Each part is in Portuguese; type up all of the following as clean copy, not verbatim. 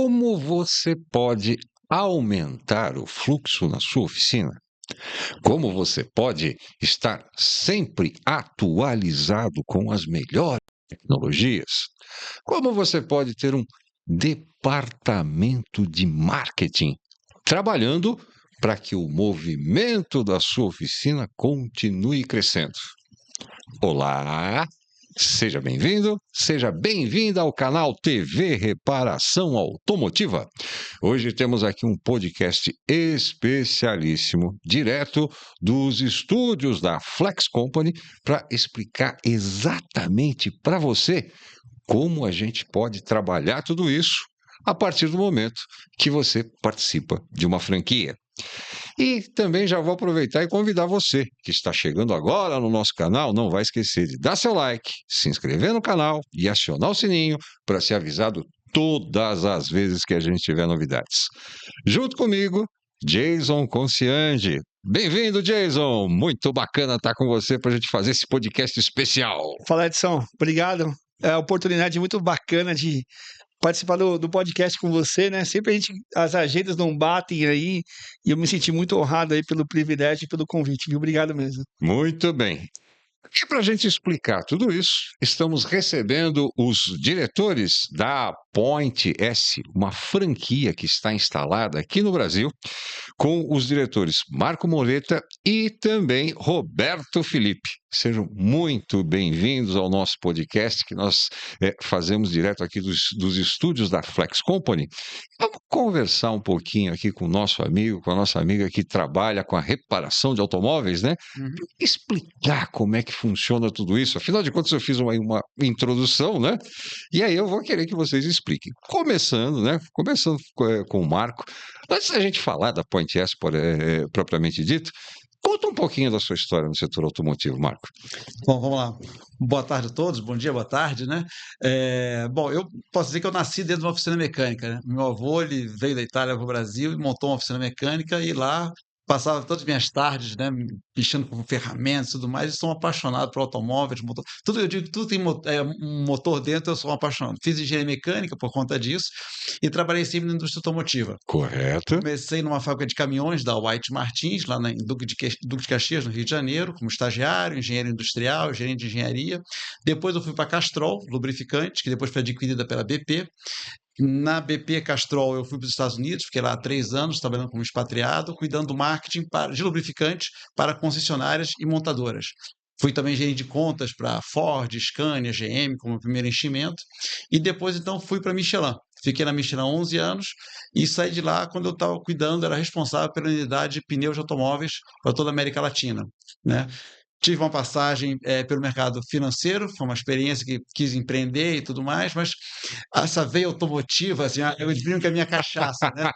Como você pode aumentar o fluxo na sua oficina? Como você pode estar sempre atualizado com as melhores tecnologias? Como você pode ter um departamento de marketing trabalhando para que o movimento da sua oficina continue crescendo? Olá, seja bem-vindo, seja bem-vinda ao canal TV Reparação Automotiva. Hoje temos aqui um podcast especialíssimo, direto dos estúdios da Flex Company, para explicar exatamente para você como a gente pode trabalhar tudo isso a partir do momento que você participa de uma franquia. E também já vou aproveitar e convidar você que está chegando agora no nosso canal, não vai esquecer de dar seu like, se inscrever no canal e acionar o sininho para ser avisado todas as vezes que a gente tiver novidades. Junto comigo, Jason Conciange. Bem-vindo, Jason! Muito bacana estar com você para a gente fazer esse podcast especial. Fala, Edson. Obrigado. É uma oportunidade muito bacana de participar do podcast com você, né? Sempre as agendas não batem aí e eu me senti muito honrado aí pelo privilégio e pelo convite, viu? Obrigado mesmo. Muito bem. E para a gente explicar tudo isso, estamos recebendo os diretores da Point S, uma franquia que está instalada aqui no Brasil, com os diretores Marco Moreta e também Roberto Felipe. Sejam muito bem-vindos ao nosso podcast que nós fazemos direto aqui dos estúdios da Flex Company. Vamos conversar um pouquinho aqui com o nosso amigo, com a nossa amiga que trabalha com a reparação de automóveis, né? Explicar como é que funciona tudo isso. Afinal de contas, eu fiz uma introdução, né? E aí eu vou querer que vocês expliquem. Começando, né? Começando com o Marco. Antes da gente falar da Point S propriamente dito, conta um pouquinho da sua história no setor automotivo, Marco. Bom, vamos lá. Boa tarde a todos, bom dia, boa tarde, né? Bom, eu posso dizer que eu nasci dentro de uma oficina mecânica, né? Meu avô, ele veio da Itália para o Brasil e montou uma oficina mecânica e lá passava todas as minhas tardes, né, mexendo com ferramentas e tudo mais, e sou um apaixonado por automóveis, motor. Tudo, eu digo que tudo tem um motor dentro, eu sou um apaixonado. Fiz engenharia mecânica por conta disso e trabalhei sempre na indústria automotiva. Correto. Comecei numa fábrica de caminhões da White Martins, lá em Duque de Caxias, no Rio de Janeiro, como estagiário, engenheiro industrial, gerente de engenharia. Depois eu fui para Castrol, lubrificante, que depois foi adquirida pela BP. Na BP Castrol eu fui para os Estados Unidos, fiquei lá há 3 anos trabalhando como expatriado, cuidando do marketing de lubrificantes para concessionárias e montadoras. Fui também gerente de contas para Ford, Scania, GM como primeiro enchimento e depois então fui para Michelin. Fiquei na Michelin 11 anos e saí de lá quando eu estava cuidando, era responsável pela unidade de pneus de automóveis para toda a América Latina, né? Tive uma passagem pelo mercado financeiro, foi uma experiência que quis empreender e tudo mais, mas essa veia automotiva, assim, eu brinco que é a minha cachaça, né?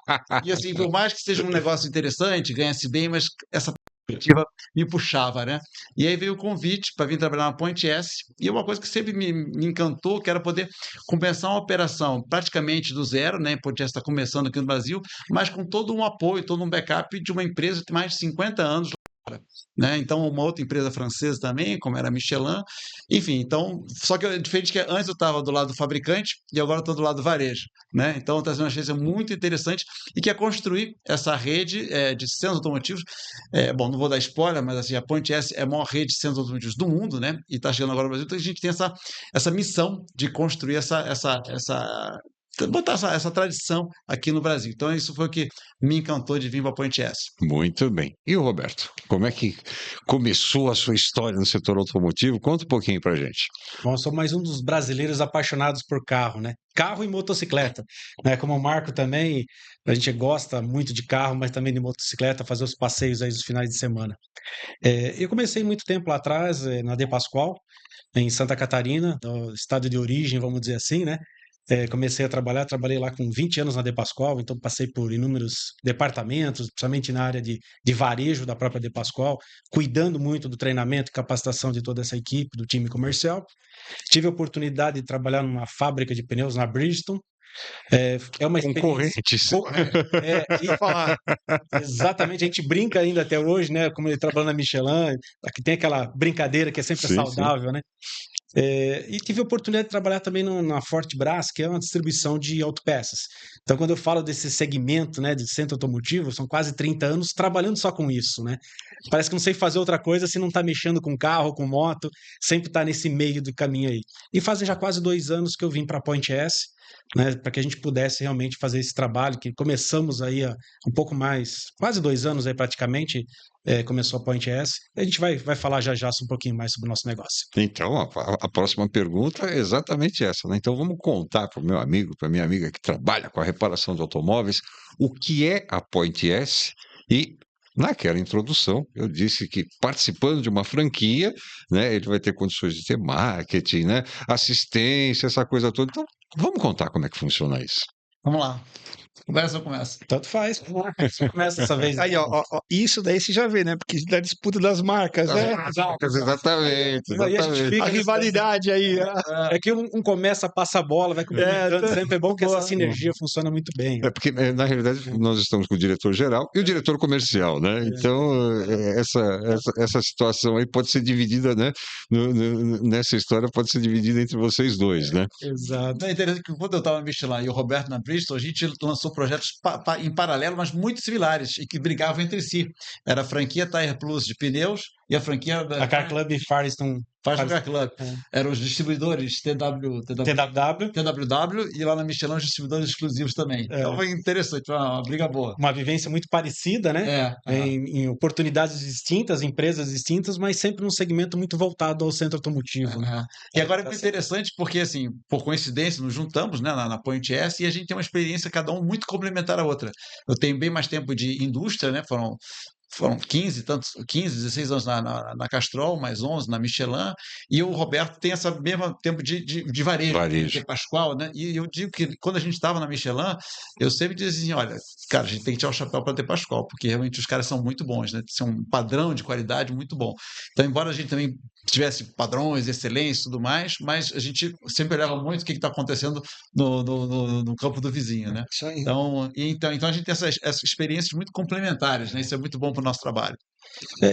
E assim, por mais que seja um negócio interessante, ganha-se bem, mas essa perspectiva me puxava, né? E aí veio o convite para vir trabalhar na Point S, e uma coisa que sempre me encantou, que era poder começar uma operação praticamente do zero, né? A Point S está começando aqui no Brasil, mas com todo um apoio, todo um backup de uma empresa de mais de 50 anos, né? Então, uma outra empresa francesa também, como era a Michelin, enfim, então, só que diferente que antes eu estava do lado do fabricante e agora estou do lado do varejo, né? Então, está sendo uma experiência muito interessante e que é construir essa rede de centros automotivos. Bom, não vou dar spoiler, mas assim, a Point S é a maior rede de centros automotivos do mundo, né? E está chegando agora no Brasil, então a gente tem essa missão de construir botar essa tradição aqui no Brasil. Então, isso foi o que me encantou de vir para a Point S. Muito bem. E o Roberto, como é que começou a sua história no setor automotivo? Conta um pouquinho pra gente. Bom, eu sou mais um dos brasileiros apaixonados por carro, né? Carro e motocicleta, né? Como o Marco também, a gente gosta muito de carro, mas também de motocicleta, fazer os passeios aí nos finais de semana. Eu comecei muito tempo lá atrás, na De Pascoal, em Santa Catarina, no estado de origem, vamos dizer assim, né? Comecei a trabalhei lá com 20 anos na De Pascoal, então passei por inúmeros departamentos, principalmente na área de varejo da própria De Pascoal, cuidando muito do treinamento e capacitação de toda essa equipe, do time comercial. Tive a oportunidade de trabalhar numa fábrica de pneus na Bridgestone. É uma experiência... Concorrentes. Falar. Exatamente, a gente brinca ainda até hoje, né? Como ele trabalha na Michelin, aqui tem aquela brincadeira que é sempre saudável, né? E tive a oportunidade de trabalhar também na Fortebras, que é uma distribuição de autopeças. Então, quando eu falo desse segmento, né, de centro automotivo, são quase 30 anos trabalhando só com isso, né? Parece que não sei fazer outra coisa se não está mexendo com carro, com moto, sempre está nesse meio do caminho aí. E fazem já quase 2 anos que eu vim para a Point S, né, para que a gente pudesse realmente fazer esse trabalho, que começamos aí há um pouco mais, quase 2 anos aí praticamente, começou a Point S. A gente vai falar já um pouquinho mais sobre o nosso negócio. Então, a próxima pergunta é exatamente essa, né? Então, vamos contar para o meu amigo, para minha amiga que trabalha com a reparação de automóveis, o que é a Point S e naquela introdução, eu disse que participando de uma franquia, né, ele vai ter condições de ter marketing, né, assistência, essa coisa toda. Então, vamos contar como é que funciona isso. Vamos lá. Conversa ou começa? Tanto faz. Você começa dessa vez. Aí, ó, isso daí você já vê, né? Porque da disputa das marcas, né? Exatamente, Aí a gente exatamente. fica A rivalidade aí. É que um começa, passa a bola, vai cumprimentando. Sempre é bom que essa sinergia funciona muito bem. É porque, na realidade, nós estamos com o diretor-geral e o diretor comercial, né? Então, essa situação aí pode ser dividida, né? Nessa história pode ser dividida entre vocês dois, né? Exato. É interessante que quando eu estava na Michelin e o Roberto na Bristol, a gente lançou projetos em paralelo, mas muito similares e que brigavam entre si. Era a franquia Tire Plus de pneus e a franquia A Car Club Firestone. Car Club. Eram os distribuidores TWW e lá na Michelin os distribuidores exclusivos também. Então foi interessante, foi uma briga boa. Uma vivência muito parecida, né? Em oportunidades distintas, empresas distintas, mas sempre num segmento muito voltado ao centro automotivo. Né? E agora é muito interessante porque, assim, por coincidência, nos juntamos, né, na Point S e a gente tem uma experiência, cada um, muito complementar à outra. Eu tenho bem mais tempo de indústria, né? Foram 15, 16 anos na Castrol, mais 11 na Michelin, e o Roberto tem esse mesmo tempo de varejo. De Pascoal, né? E eu digo que quando a gente estava na Michelin, eu sempre dizia assim, olha, cara, a gente tem que tirar o chapéu para ter Pascoal, porque realmente os caras são muito bons, né? São um padrão de qualidade muito bom. Então, embora a gente também tivesse padrões, excelência e tudo mais, mas a gente sempre olhava muito o que está acontecendo no campo do vizinho, né? Isso aí. Então a gente tem essas experiências muito complementares, né? Isso é muito bom para o nosso trabalho.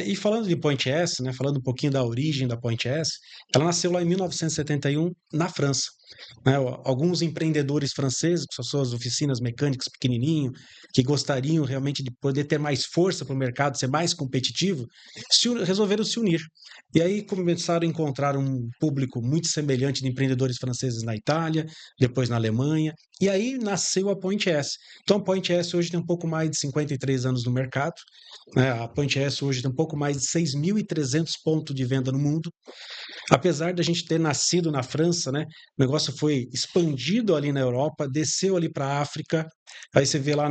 E falando de Point S, né, falando um pouquinho da origem da Point S, ela nasceu lá em 1971 na França. Né, alguns empreendedores franceses, com suas oficinas mecânicas pequenininho, que gostariam realmente de poder ter mais força para o mercado, ser mais competitivo, resolveram se unir. E aí começaram a encontrar um público muito semelhante de empreendedores franceses na Itália, depois na Alemanha, e aí nasceu a Point S. Então a Point S hoje tem um pouco mais de 53 anos no mercado, né, a Point S hoje tem um pouco mais de 6.300 pontos de venda no mundo. Apesar da gente ter nascido na França, né, o negócio foi expandido ali na Europa, desceu ali para a África, aí você vê lá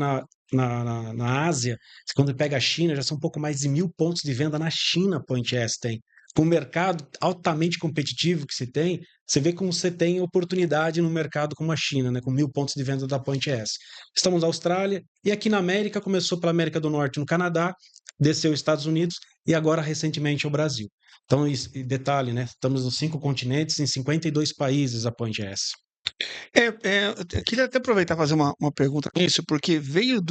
na Ásia, quando pega a China, já são um pouco mais de 1.000 pontos de venda na China, a Point S tem. Com o mercado altamente competitivo que se tem, você vê como você tem oportunidade no mercado como a China, né, com 1.000 pontos de venda da Point S. Estamos na Austrália, e aqui na América, começou pela América do Norte no Canadá, desceu os Estados Unidos, e agora recentemente o Brasil. Então, detalhe, né? Estamos nos 5 continentes, em 52 países a Point S. Eu queria até aproveitar e fazer uma pergunta com isso, porque veio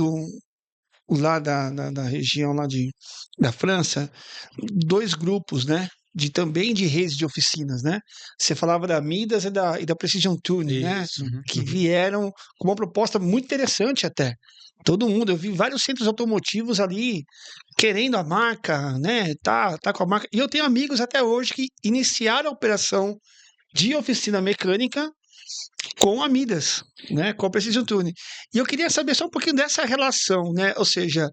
lá da região lá da França, 2 grupos, né? Também de redes de oficinas, né? Você falava da Midas e da Precision Tuning, né? Que vieram com uma proposta muito interessante até. Todo mundo, eu vi vários centros automotivos ali querendo a marca, né? Tá com a marca. E eu tenho amigos até hoje que iniciaram a operação de oficina mecânica com a Midas, né? Com a Precision Tuning. E eu queria saber só um pouquinho dessa relação, né? Ou seja,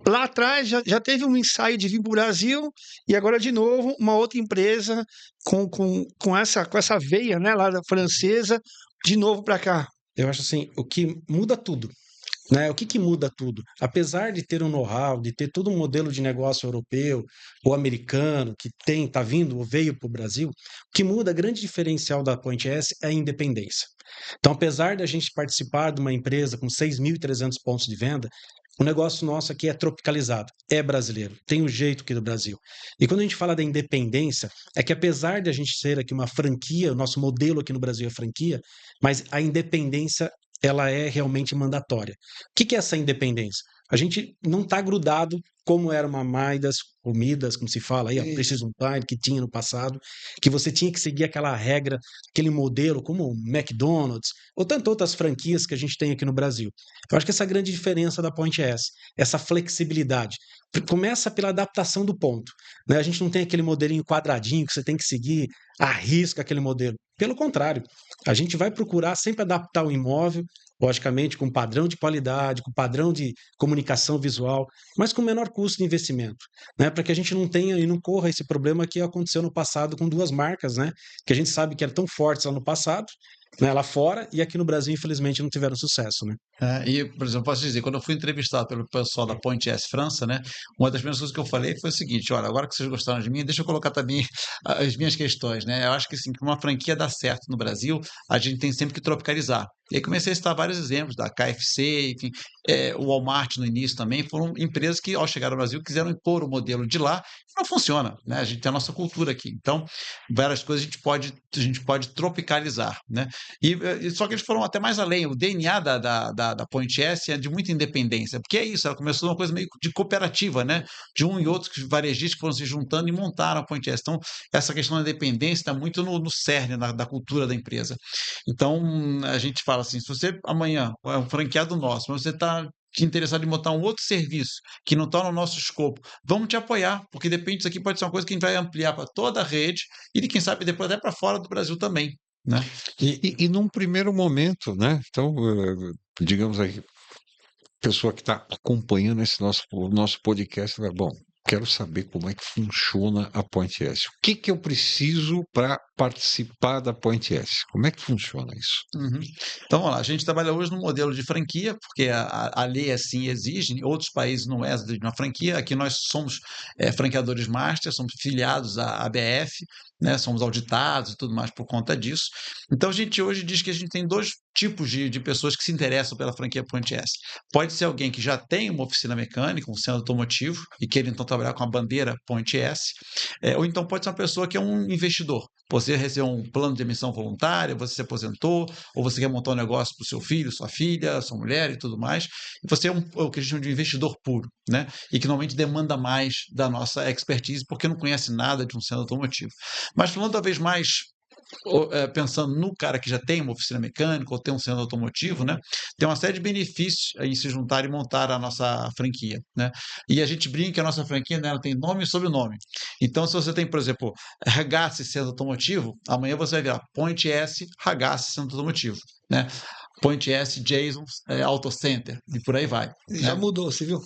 lá atrás já teve um ensaio de vir para o Brasil e agora de novo uma outra empresa com essa veia, né? Lá da francesa, de novo para cá. Eu acho assim, o que muda tudo. Né? O que muda tudo? Apesar de ter um know-how, de ter todo um modelo de negócio europeu ou americano que está vindo ou veio para o Brasil, o que muda, grande diferencial da Point S é a independência. Então, apesar da gente participar de uma empresa com 6.300 pontos de venda, o negócio nosso aqui é tropicalizado, é brasileiro, tem o jeito aqui do Brasil. E quando a gente fala da independência, é que apesar de a gente ser aqui uma franquia, o nosso modelo aqui no Brasil é franquia, mas a independência ela é realmente mandatória. O que é essa independência? A gente não está grudado como era uma Maidas, comidas, como se fala aí, a Isso. Precision Time, que tinha no passado, que você tinha que seguir aquela regra, aquele modelo, como o McDonald's, ou tantas outras franquias que a gente tem aqui no Brasil. Eu acho que essa é a grande diferença da Point S, essa flexibilidade. Começa pela adaptação do ponto, né? A gente não tem aquele modelinho quadradinho que você tem que seguir à risca aquele modelo. Pelo contrário, a gente vai procurar sempre adaptar o imóvel, logicamente com padrão de qualidade, com padrão de comunicação visual, mas com menor custo de investimento, né? Para que a gente não tenha e não corra esse problema que aconteceu no passado com duas marcas, né? Que a gente sabe que eram tão fortes lá no passado, né? Lá fora, e aqui no Brasil, infelizmente, não tiveram sucesso, né? E, por exemplo, posso dizer, quando eu fui entrevistado pelo pessoal da Point S França, né, uma das primeiras coisas que eu falei foi o seguinte: olha, agora que vocês gostaram de mim, deixa eu colocar também as minhas questões, né? Eu acho que assim, que uma franquia dá certo no Brasil, a gente tem sempre que tropicalizar. E aí comecei a citar vários exemplos da KFC, enfim, o Walmart no início também, foram empresas que, ao chegar ao Brasil, quiseram impor o modelo de lá, e não funciona, né? A gente tem a nossa cultura aqui. Então, várias coisas a gente pode tropicalizar, né? Só que eles foram até mais além. O DNA da Point S é de muita independência, porque é isso, ela começou uma coisa meio de cooperativa, né? De um e outro varejistas que foram se juntando e montaram a Point S. Então, essa questão da independência está muito no cerne da cultura da empresa. Então, a gente fala assim: se você amanhã é um franqueado nosso, mas você está interessado em montar um outro serviço que não está no nosso escopo, vamos te apoiar, porque depende disso aqui, pode ser uma coisa que a gente vai ampliar para toda a rede e, quem sabe, depois até para fora do Brasil também, né? E num primeiro momento, né? Então, digamos aí, pessoa que está acompanhando o nosso podcast, vai, bom, quero saber como é que funciona a Point S. O que eu preciso para participar da Point S? Como é que funciona isso? Uhum. Então, vamos lá, a gente trabalha hoje no modelo de franquia, porque a lei assim exige, em outros países não é de uma franquia, aqui nós somos franqueadores master, somos filiados à ABF, né, somos auditados e tudo mais por conta disso. Então, a gente hoje diz que a gente tem dois tipos de pessoas que se interessam pela franquia Point S. Pode ser alguém que já tem uma oficina mecânica, um centro automotivo, e queira então trabalhar com a bandeira Point S, ou então pode ser uma pessoa que é um investidor. Você recebeu um plano de emissão voluntária, você se aposentou, ou você quer montar um negócio para o seu filho, sua filha, sua mulher e tudo mais, e você é o que a gente chama de investidor puro, né? E que normalmente demanda mais da nossa expertise, porque não conhece nada de um centro automotivo. Mas falando talvez mais pensando no cara que já tem uma oficina mecânica ou tem um centro automotivo, né, tem uma série de benefícios em se juntar e montar a nossa franquia, né? E a gente brinca que a nossa franquia, né, ela tem nome e sobrenome. Então, se você tem, por exemplo, Ragazzi Centro Automotivo, amanhã você vai virar Point S Ragazzi Centro Automotivo, né? Point S Jason Auto Center e por aí vai. Já mudou, você viu?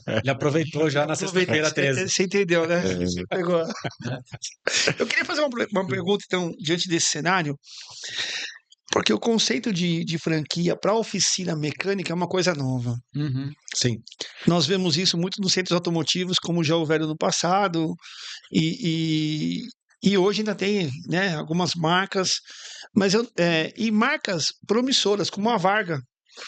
Ele aproveitou já na sexta-feira 13. Você entendeu, né? Você pegou. Eu queria fazer uma pergunta, então, diante desse cenário, porque o conceito de franquia para oficina mecânica é uma coisa nova. Uhum. Sim. Nós vemos isso muito nos centros automotivos, como já houveram no passado, e hoje ainda tem, né, algumas marcas, mas e marcas promissoras, como a Varga,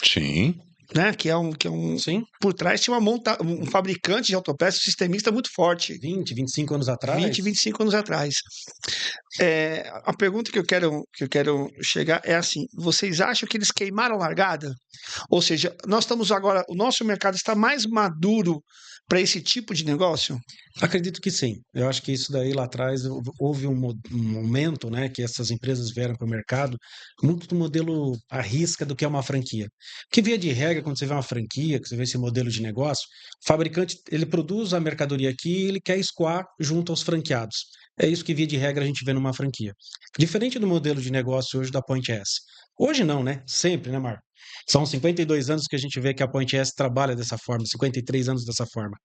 Sim. né, que é um Sim. por trás tinha um fabricante de autopeças, um sistemista muito forte. 20, 25 anos atrás. 20, 25 anos atrás. A pergunta que eu quero chegar é assim: vocês acham que eles queimaram a largada? Ou seja, nós estamos agora, o nosso mercado está mais maduro para esse tipo de negócio? Acredito que sim. Eu acho que isso daí lá atrás houve um momento, né, que essas empresas vieram para o mercado muito do modelo à risca do que é uma franquia. Que via de regra, quando você vê uma franquia, que você vê esse modelo de negócio, o fabricante ele produz a mercadoria aqui e ele quer escoar junto aos franqueados. É isso que via de regra a gente vê numa franquia. Diferente do modelo de negócio hoje da Point S. Hoje não, né? Sempre, né, Marco? São 52 anos que a gente vê que a Point S trabalha dessa forma, 53 anos dessa forma.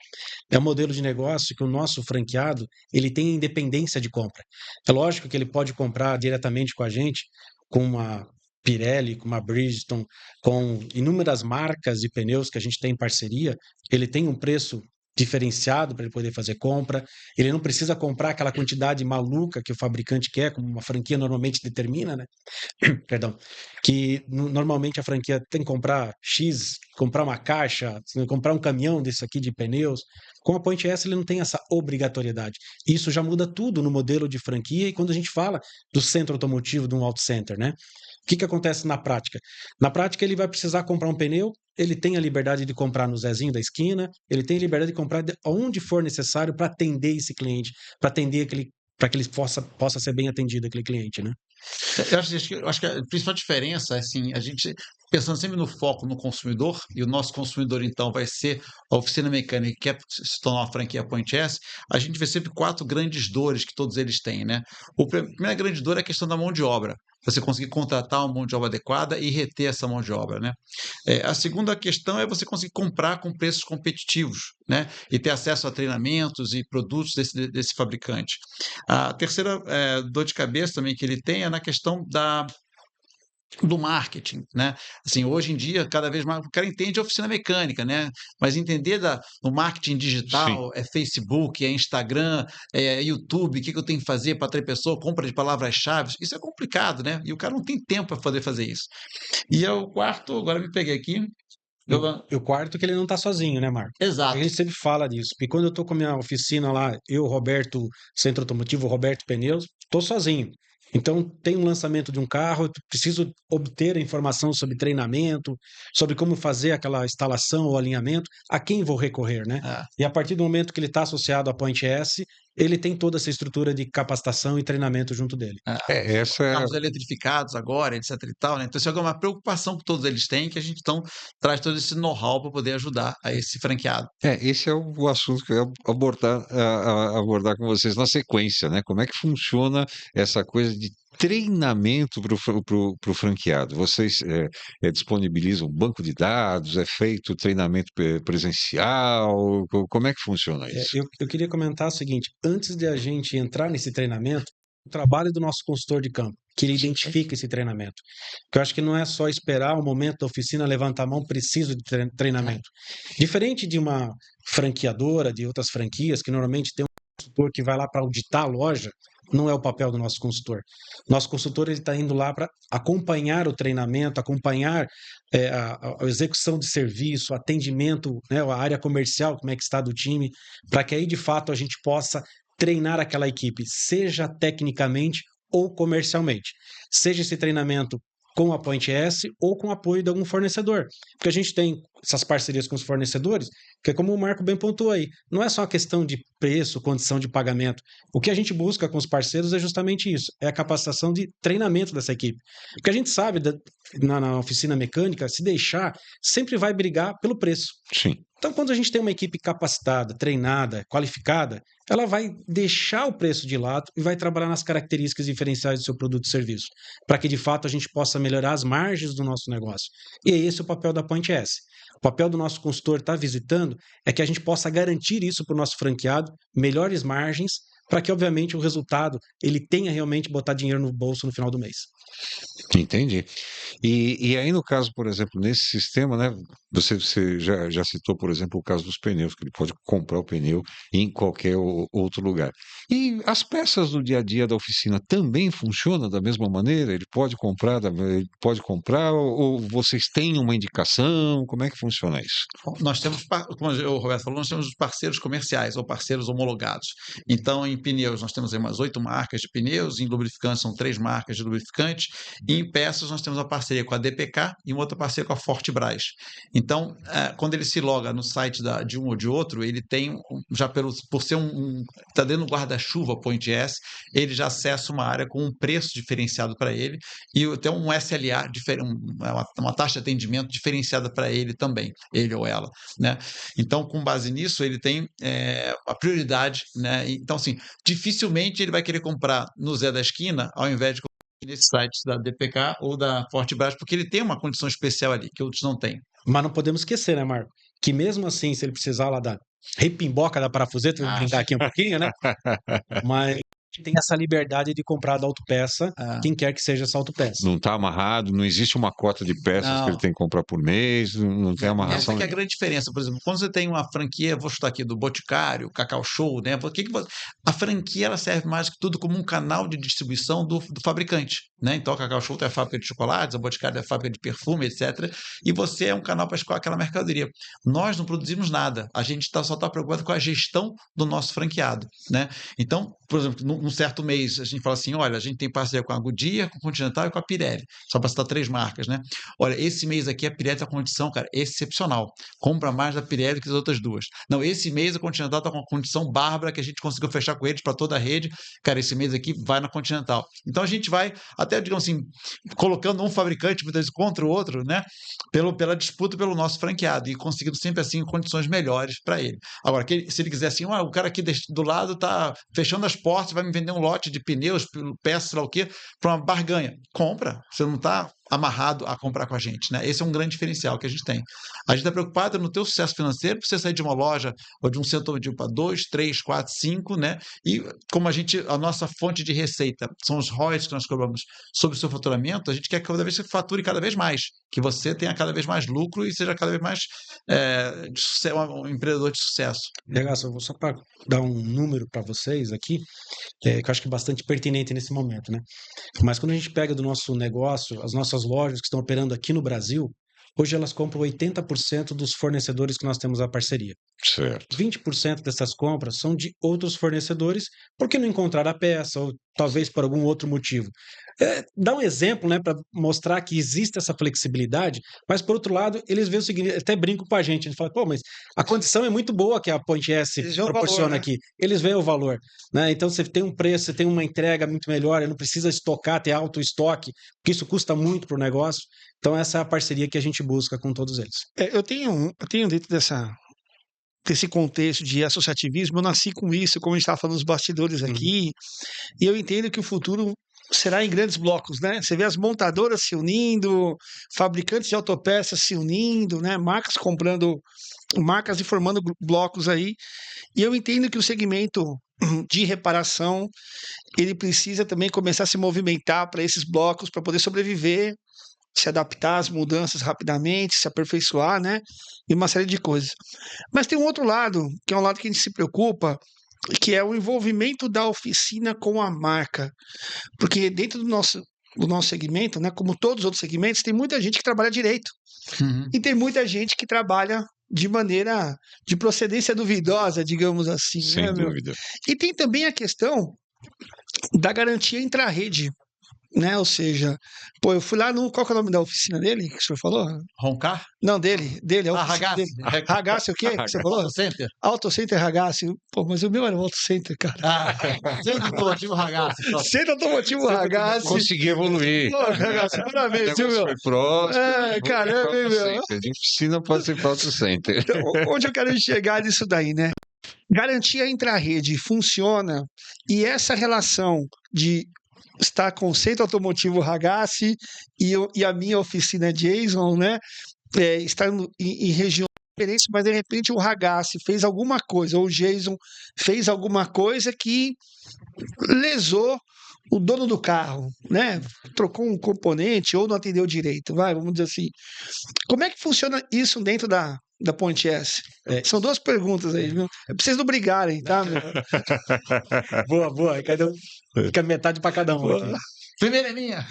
É um modelo de negócio que o nosso franqueado ele tem independência de compra. É lógico que ele pode comprar diretamente com a gente, com uma Pirelli, com uma Bridgestone, com inúmeras marcas de pneus que a gente tem em parceria, ele tem um preço diferenciado para ele poder fazer compra, ele não precisa comprar aquela quantidade maluca que o fabricante quer, como uma franquia normalmente determina, né? Perdão, que normalmente a franquia tem que comprar X, comprar uma caixa, comprar um caminhão desse aqui de pneus. Com a Point S ele não tem essa obrigatoriedade. Isso já muda tudo no modelo de franquia e quando a gente fala do centro automotivo, de um auto center, né? que acontece na prática? Na prática, ele vai precisar comprar um pneu, ele tem a liberdade de comprar no Zezinho da esquina, ele tem a liberdade de comprar onde for necessário para atender esse cliente, para atender aquele, para que ele possa ser bem atendido, aquele cliente, né? Eu acho que a principal diferença é assim, a gente pensando sempre no foco no consumidor, e o nosso consumidor então vai ser a oficina mecânica que quer se tornar uma franquia Point S, a gente vê sempre 4 grandes dores que todos eles têm, né? A primeira grande dor é a questão da mão de obra. Você conseguir contratar uma mão de obra adequada e reter essa mão de obra, né? A segunda questão é você conseguir comprar com preços competitivos, né? E ter acesso a treinamentos e produtos desse fabricante. A terceira dor de cabeça também que ele tem é na questão do marketing, né? Assim, hoje em dia, cada vez mais, o cara entende a oficina mecânica, né? Mas entender no marketing digital, é Facebook, é Instagram, é YouTube, o que eu tenho que fazer para atrair pessoa, compra de palavras-chave, isso é complicado, né? E o cara não tem tempo para poder fazer isso. E o quarto, agora me peguei aqui. E o quarto que ele não está sozinho, né, Marco? Exato. A gente sempre fala disso. E quando eu estou com a minha oficina lá, eu, Roberto, Centro Automotivo, Roberto Pneus, estou sozinho. Então, tem um lançamento de um carro, eu preciso obter a informação sobre treinamento, sobre como fazer aquela instalação ou alinhamento, a quem vou recorrer, né? E a partir do momento que ele está associado à Point S, ele tem toda essa estrutura de capacitação e treinamento junto dele. Carros eletrificados agora, etc e tal, né? Então, isso é uma preocupação que todos eles têm, que a gente então traz todo esse know-how para poder ajudar a esse franqueado. Esse é o assunto que eu ia abordar com vocês na sequência, né? Como é que funciona essa coisa de treinamento para o franqueado? Vocês disponibilizam um banco de dados? É feito treinamento presencial? Como é que funciona isso? Eu queria comentar o seguinte: antes de a gente entrar nesse treinamento, o trabalho do nosso consultor de campo, que ele identifica esse treinamento. Porque eu acho que não é só esperar o momento da oficina, levantar a mão, preciso de treinamento. Diferente de uma franqueadora, de outras franquias, que normalmente tem um consultor que vai lá para auditar a loja, não é o papel do nosso consultor. Nosso consultor está indo lá para acompanhar o treinamento, acompanhar a execução de serviço, atendimento, né, a área comercial, como é que está do time, para que aí de fato a gente possa treinar aquela equipe, seja tecnicamente ou comercialmente. Seja esse treinamento com a Point S ou com apoio de algum fornecedor. Porque a gente tem essas parcerias com os fornecedores, que é como o Marco bem pontuou aí, não é só a questão de preço, condição de pagamento. O que a gente busca com os parceiros é justamente isso, é a capacitação de treinamento dessa equipe. Porque a gente sabe, na oficina mecânica, se deixar, sempre vai brigar pelo preço. Sim. Então, quando a gente tem uma equipe capacitada, treinada, qualificada, ela vai deixar o preço de lado e vai trabalhar nas características diferenciais do seu produto e serviço, para que de fato a gente possa melhorar as margens do nosso negócio. E é esse o papel da Point S. O papel do nosso consultor estar visitando é que a gente possa garantir isso para o nosso franqueado, melhores margens, para que, obviamente, o resultado ele tenha realmente botar dinheiro no bolso no final do mês. Entendi. E aí, no caso, por exemplo, nesse sistema, né? Você já citou, por exemplo, o caso dos pneus, que ele pode comprar o pneu em qualquer outro lugar. E as peças do dia a dia da oficina também funcionam da mesma maneira? Ele pode comprar, ou vocês têm uma indicação? Como é que funciona isso? Nós temos, como o Roberto falou, nós temos os parceiros comerciais ou parceiros homologados. Então, em pneus, nós temos aí umas 8 marcas de pneus, em lubrificantes são 3 marcas de lubrificante, e em peças nós temos uma parceria com a DPK e uma outra parceria com a Fortebras. Então, quando ele se loga no site de um ou de outro, ele tem, já por ser está dentro do guarda-chuva Point S, ele já acessa uma área com um preço diferenciado para ele e até um SLA, uma taxa de atendimento diferenciada para ele também, ele ou ela, né? Então, com base nisso, ele tem a prioridade, né? Então, assim, dificilmente ele vai querer comprar no Zé da Esquina, ao invés de nesses sites da DPK ou da Fortebras, porque ele tem uma condição especial ali, que outros não têm. Mas não podemos esquecer, né, Marco? Que mesmo assim, se ele precisar lá da repimboca da parafuseta, vamos brincar aqui um pouquinho, né? Mas tem essa liberdade de comprar da autopeça, quem quer que seja essa autopeça. Não está amarrado, não existe uma cota de peças que ele tem que comprar por mês, não tem amarração. Essa que é a grande diferença, por exemplo, quando você tem uma franquia, vou chutar aqui, do Boticário, Cacau Show, né? A franquia ela serve mais que tudo como um canal de distribuição do fabricante, né? Então a Cacau Show tem a fábrica de chocolates, a Boticário é a fábrica de perfume, etc. E você é um canal para escoar aquela mercadoria. Nós não produzimos nada, a gente só está preocupado com a gestão do nosso franqueado, né? Então, por exemplo, um certo mês, a gente fala assim, olha, a gente tem parceria com a Goodyear, com a Continental e com a Pirelli, só para citar 3 marcas, né? Olha, esse mês aqui a Pirelli está com condição, cara, excepcional. Compra mais da Pirelli que das outras duas. Não, esse mês a Continental está com uma condição bárbara que a gente conseguiu fechar com eles para toda a rede. Cara, esse mês aqui vai na Continental. Então a gente vai, até, digamos assim, colocando um fabricante muitas vezes contra o outro, né? Pela disputa pelo nosso franqueado e conseguindo sempre assim condições melhores para ele. Agora, se ele quiser assim, o cara aqui do lado está fechando as portas, vai me vender um lote de pneus, peças, sei lá o quê, para uma barganha. Compra, você não está amarrado a comprar com a gente, né? Esse é um grande diferencial que a gente tem. A gente está preocupado no teu sucesso financeiro, para você sair de uma loja ou de um setor de 2, 3, 4, 5, né? E como a nossa fonte de receita são os royalties que nós cobramos sobre o seu faturamento, a gente quer que cada vez você fature cada vez mais, que você tenha cada vez mais lucro e seja cada vez mais um empreendedor de sucesso. Legal, só para dar um número para vocês aqui, que eu acho que é bastante pertinente nesse momento, né? Mas quando a gente pega do nosso negócio, as nossas lojas que estão operando aqui no Brasil, hoje elas compram 80% dos fornecedores que nós temos a parceria. Certo. 20% dessas compras são de outros fornecedores porque não encontraram a peça ou talvez por algum outro motivo. Dá um exemplo, né, para mostrar que existe essa flexibilidade, mas por outro lado, eles veem o seguinte, até brincam com a gente fala, pô, mas a condição é muito boa que a Point S proporciona valor, né? Aqui. Eles veem o valor, né? Então você tem um preço, você tem uma entrega muito melhor, não precisa estocar, ter alto estoque, porque isso custa muito para o negócio. Então essa é a parceria que a gente busca com todos eles. Eu tenho dentro desse contexto de associativismo, eu nasci com isso, como a gente estava falando nos bastidores aqui, e eu entendo que o futuro será em grandes blocos, né? Você vê as montadoras se unindo, fabricantes de autopeças se unindo, né? Marcas comprando marcas e formando blocos aí, e eu entendo que o segmento de reparação, ele precisa também começar a se movimentar para esses blocos, para poder sobreviver, se adaptar às mudanças rapidamente, se aperfeiçoar, né? E uma série de coisas. Mas tem um outro lado, que é um lado que a gente se preocupa, que é o envolvimento da oficina com a marca. Porque dentro do nosso segmento, né, como todos os outros segmentos, tem muita gente que trabalha direito. E tem muita gente que trabalha de maneira de procedência duvidosa, digamos assim. Sem dúvida. E tem também a questão da garantia intra-rede. Né? Ou seja, eu fui lá no. Qual que é o nome da oficina dele que o senhor falou? Roncar? Não, dele. Ragazzi. Ragazzi, o quê que você falou? Auto Center. Auto Center Ragazzi. Pô, mas o meu era o Auto Center, cara. Centro Automotivo Ragazzi. Centro Automotivo Ragazzi. Consegui evoluir. Pô, Ragazzi, parabéns, viu, meu? Foi próximo. Caramba, hein, meu? De oficina pode ser para Auto Center. Então, onde eu quero chegar nisso daí, né? Garantia intra-rede funciona e essa relação de está com o Centro Automotivo Ragazzi e a minha oficina Jason, né? Está em regiões diferentes, mas de repente o Ragazzi fez alguma coisa, ou o Jason fez alguma coisa que lesou o dono do carro, né? Trocou um componente ou não atendeu direito, vamos dizer assim. Como é que funciona isso dentro da Point S? São duas perguntas aí, viu? É pra vocês não brigarem, tá, meu? Boa. Fica metade pra cada um aqui. Primeira é minha.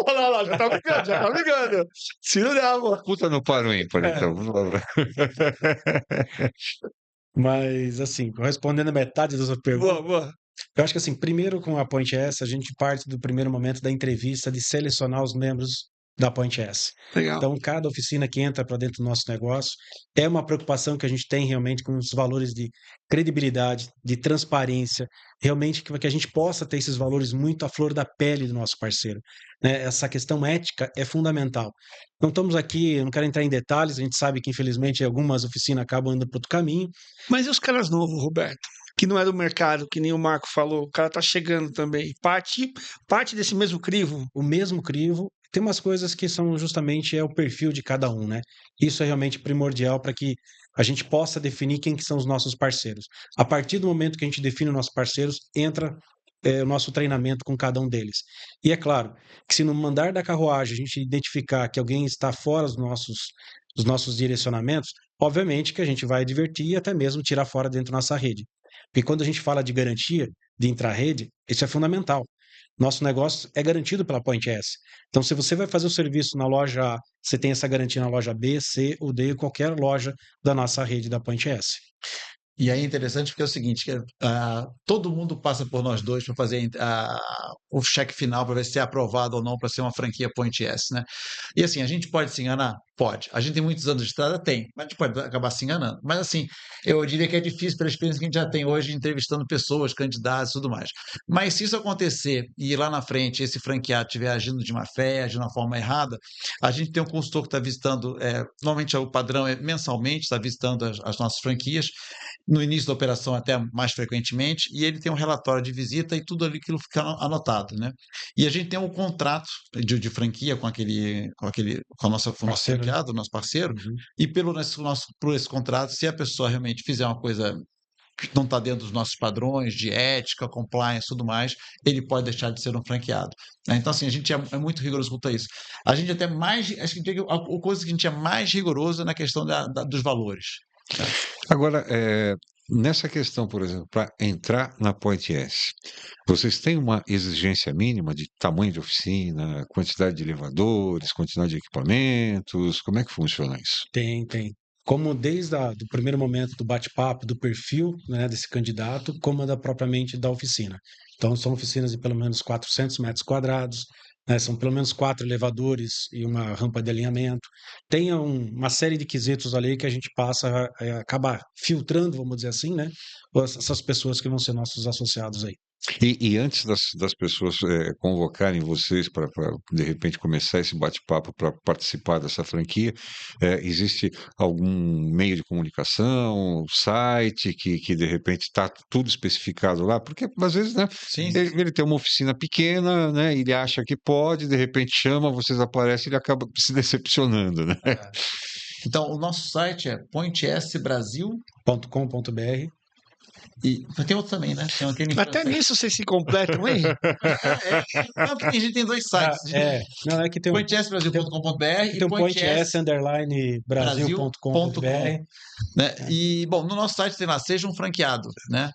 Olha lá, já tá brigando. Se não der, amor. Puta no paro ímpar, então. Mas, assim, respondendo a metade da sua pergunta. Boa. Eu acho que, assim, primeiro com a Point S, a gente parte do primeiro momento da entrevista de selecionar os membros da Point S. Legal. Então, cada oficina que entra para dentro do nosso negócio é uma preocupação que a gente tem realmente com os valores de credibilidade, de transparência, realmente que a gente possa ter esses valores muito à flor da pele do nosso parceiro. Né? Essa questão ética é fundamental. Não estamos aqui, eu não quero entrar em detalhes, a gente sabe que, infelizmente, algumas oficinas acabam indo para outro caminho. Mas e os caras novos, Roberto? Que não é do mercado, que nem o Marco falou, o cara tá chegando também. Parte desse mesmo crivo. O mesmo crivo. Tem umas coisas que são justamente o perfil de cada um, né? Isso é realmente primordial para que a gente possa definir quem que são os nossos parceiros. A partir do momento que a gente define os nossos parceiros, entra o nosso treinamento com cada um deles. E é claro que se no mandar da carruagem a gente identificar que alguém está fora dos nossos direcionamentos, obviamente que a gente vai advertir e até mesmo tirar fora dentro da nossa rede. Porque quando a gente fala de garantia, de intra-rede, isso é fundamental. Nosso negócio é garantido pela Point S. Então, se você vai fazer o serviço na loja A, você tem essa garantia na loja B, C ou D, qualquer loja da nossa rede da Point S. E aí é interessante porque é o seguinte, todo mundo passa por nós dois para fazer o cheque final para ver se é aprovado ou não para ser uma franquia Point S, né? E assim, a gente pode se enganar? Pode. A gente tem muitos anos de estrada? Tem. Mas a gente pode acabar se enganando. Mas assim, eu diria que é difícil pela experiência que a gente já tem hoje entrevistando pessoas, candidatos e tudo mais. Mas se isso acontecer e lá na frente esse franqueado estiver agindo de má fé, agindo de uma forma errada, a gente tem um consultor que está visitando, normalmente o padrão é mensalmente, está visitando as nossas franquias, no início da operação até mais frequentemente, e ele tem um relatório de visita e tudo ali aquilo fica anotado, né? E a gente tem um contrato de franquia com o nosso Parceiro, né? franqueado, nosso parceiro, e por esse contrato, se a pessoa realmente fizer uma coisa que não está dentro dos nossos padrões de ética, compliance e tudo mais, ele pode deixar de ser um franqueado, né? Então, assim, a gente é muito rigoroso quanto a isso. A gente até mais, acho que a coisa que a gente é mais rigoroso é na questão dos valores. Agora, nessa questão, por exemplo, para entrar na Point S, vocês têm uma exigência mínima de tamanho de oficina, quantidade de elevadores, quantidade de equipamentos? Como é que funciona isso? Tem. Como desde do primeiro momento do bate-papo, do perfil, né, desse candidato, como propriamente da oficina. Então, são oficinas de pelo menos 400 metros quadrados, né, são pelo menos 4 elevadores e uma rampa de alinhamento. Tem uma série de quesitos ali que a gente passa a acabar filtrando, vamos dizer assim, né, essas pessoas que vão ser nossos associados aí. E antes das pessoas convocarem vocês para, de repente, começar esse bate-papo para participar dessa franquia, existe algum meio de comunicação, site que de repente está tudo especificado lá? Porque às vezes, né, Sim. ele tem uma oficina pequena, né, ele acha que pode, de repente chama, vocês aparecem e ele acaba se decepcionando, né? Então, o nosso site é pointsbrasil.com.br. E tem outro também, né? Tem aquele Até nisso vocês se completam, hein? Não, porque a gente tem dois sites. Não, é que tem pointsbrasil.com.br tem um Point S _Brasil.com.br. Né? E, bom, no nosso site tem lá, seja um franqueado, né?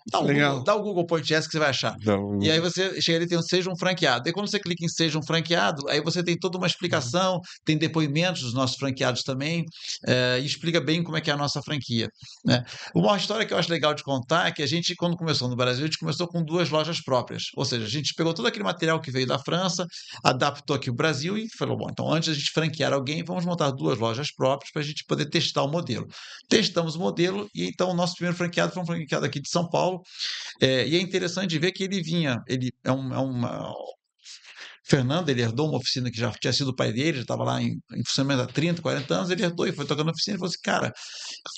Dá o Google Point S que você vai achar. E aí você chega ali e tem seja um franqueado. E quando você clica em seja um franqueado, aí você tem toda uma explicação, tem depoimentos dos nossos franqueados também, e explica bem como é que é a nossa franquia, né? Uma história que eu acho legal de contar é que a gente, quando começou no Brasil, a gente começou com 2 lojas próprias. Ou seja, a gente pegou todo aquele material que veio da França, adaptou aqui o Brasil e falou, bom, então antes de a gente franquear alguém, vamos montar 2 lojas próprias para a gente poder testar o modelo. Testamos o modelo e então o nosso primeiro franqueado foi um franqueado aqui de São Paulo. E é interessante ver que ele Fernando, ele herdou uma oficina que já tinha sido o pai dele, já estava lá em funcionamento há 30, 40 anos, ele herdou e foi tocando a oficina e falou assim, cara,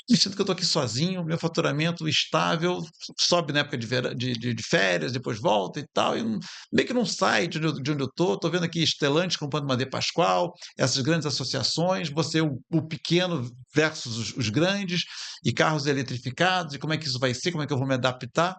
me sinto que eu estou aqui sozinho, meu faturamento estável, sobe na época de férias, depois volta e tal, e meio que não sai de onde eu estou vendo aqui Stellantis comprando uma De Pascoal, essas grandes associações, você o pequeno versus os grandes, e carros eletrificados, e como é que isso vai ser, como é que eu vou me adaptar.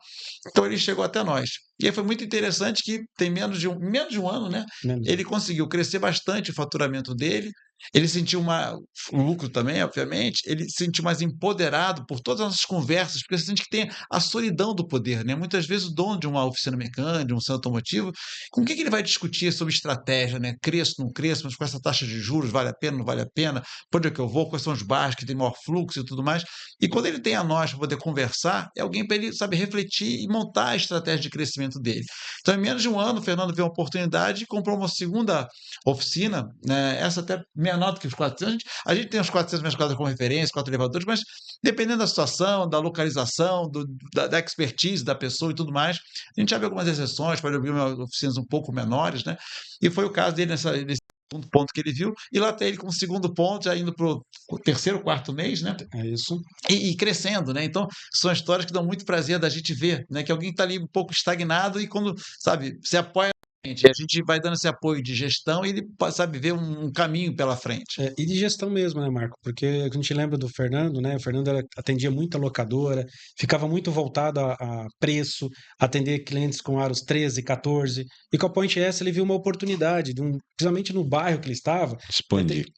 Então ele chegou até nós. E aí foi muito interessante que tem menos de um ano, né? Ele conseguiu crescer bastante o faturamento dele, ele sentiu um lucro também, obviamente, ele se sentiu mais empoderado por todas as nossas conversas, porque você sente que tem a solidão do poder, né? Muitas vezes o dono de uma oficina mecânica, de um centro automotivo, com quem que ele vai discutir sobre estratégia, né? Cresço, não cresço, mas com essa taxa de juros, vale a pena, não vale a pena, para onde é que eu vou, quais são os bairros que tem maior fluxo e tudo mais. E quando ele tem a nós para poder conversar, é alguém para ele, sabe, refletir e montar a estratégia de crescimento dele. Então, em menos de um ano, o Fernando viu uma oportunidade e comprou uma segunda oficina, né? Essa até menor do que os 400. A gente tem uns 400 metros quadrados como referência, 4 elevadores, mas dependendo da situação, da localização, da expertise da pessoa e tudo mais, a gente abre algumas exceções, pode abrir oficinas um pouco menores, né? E foi o caso dele nesse segundo ponto que ele viu, e lá tem ele com o segundo ponto, já indo para o terceiro, quarto mês, né? É isso. E crescendo, né? Então, são histórias que dão muito prazer da gente ver, né? Que alguém está ali um pouco estagnado e quando, sabe, se apoia a gente vai dando esse apoio de gestão e ele sabe ver um caminho pela frente. E de gestão mesmo, né, Marco? Porque a gente lembra do Fernando, né? O Fernando atendia muita locadora, ficava muito voltado a preço, atender clientes com aros 13, 14. E com a Point S ele viu uma oportunidade, principalmente no bairro que ele estava,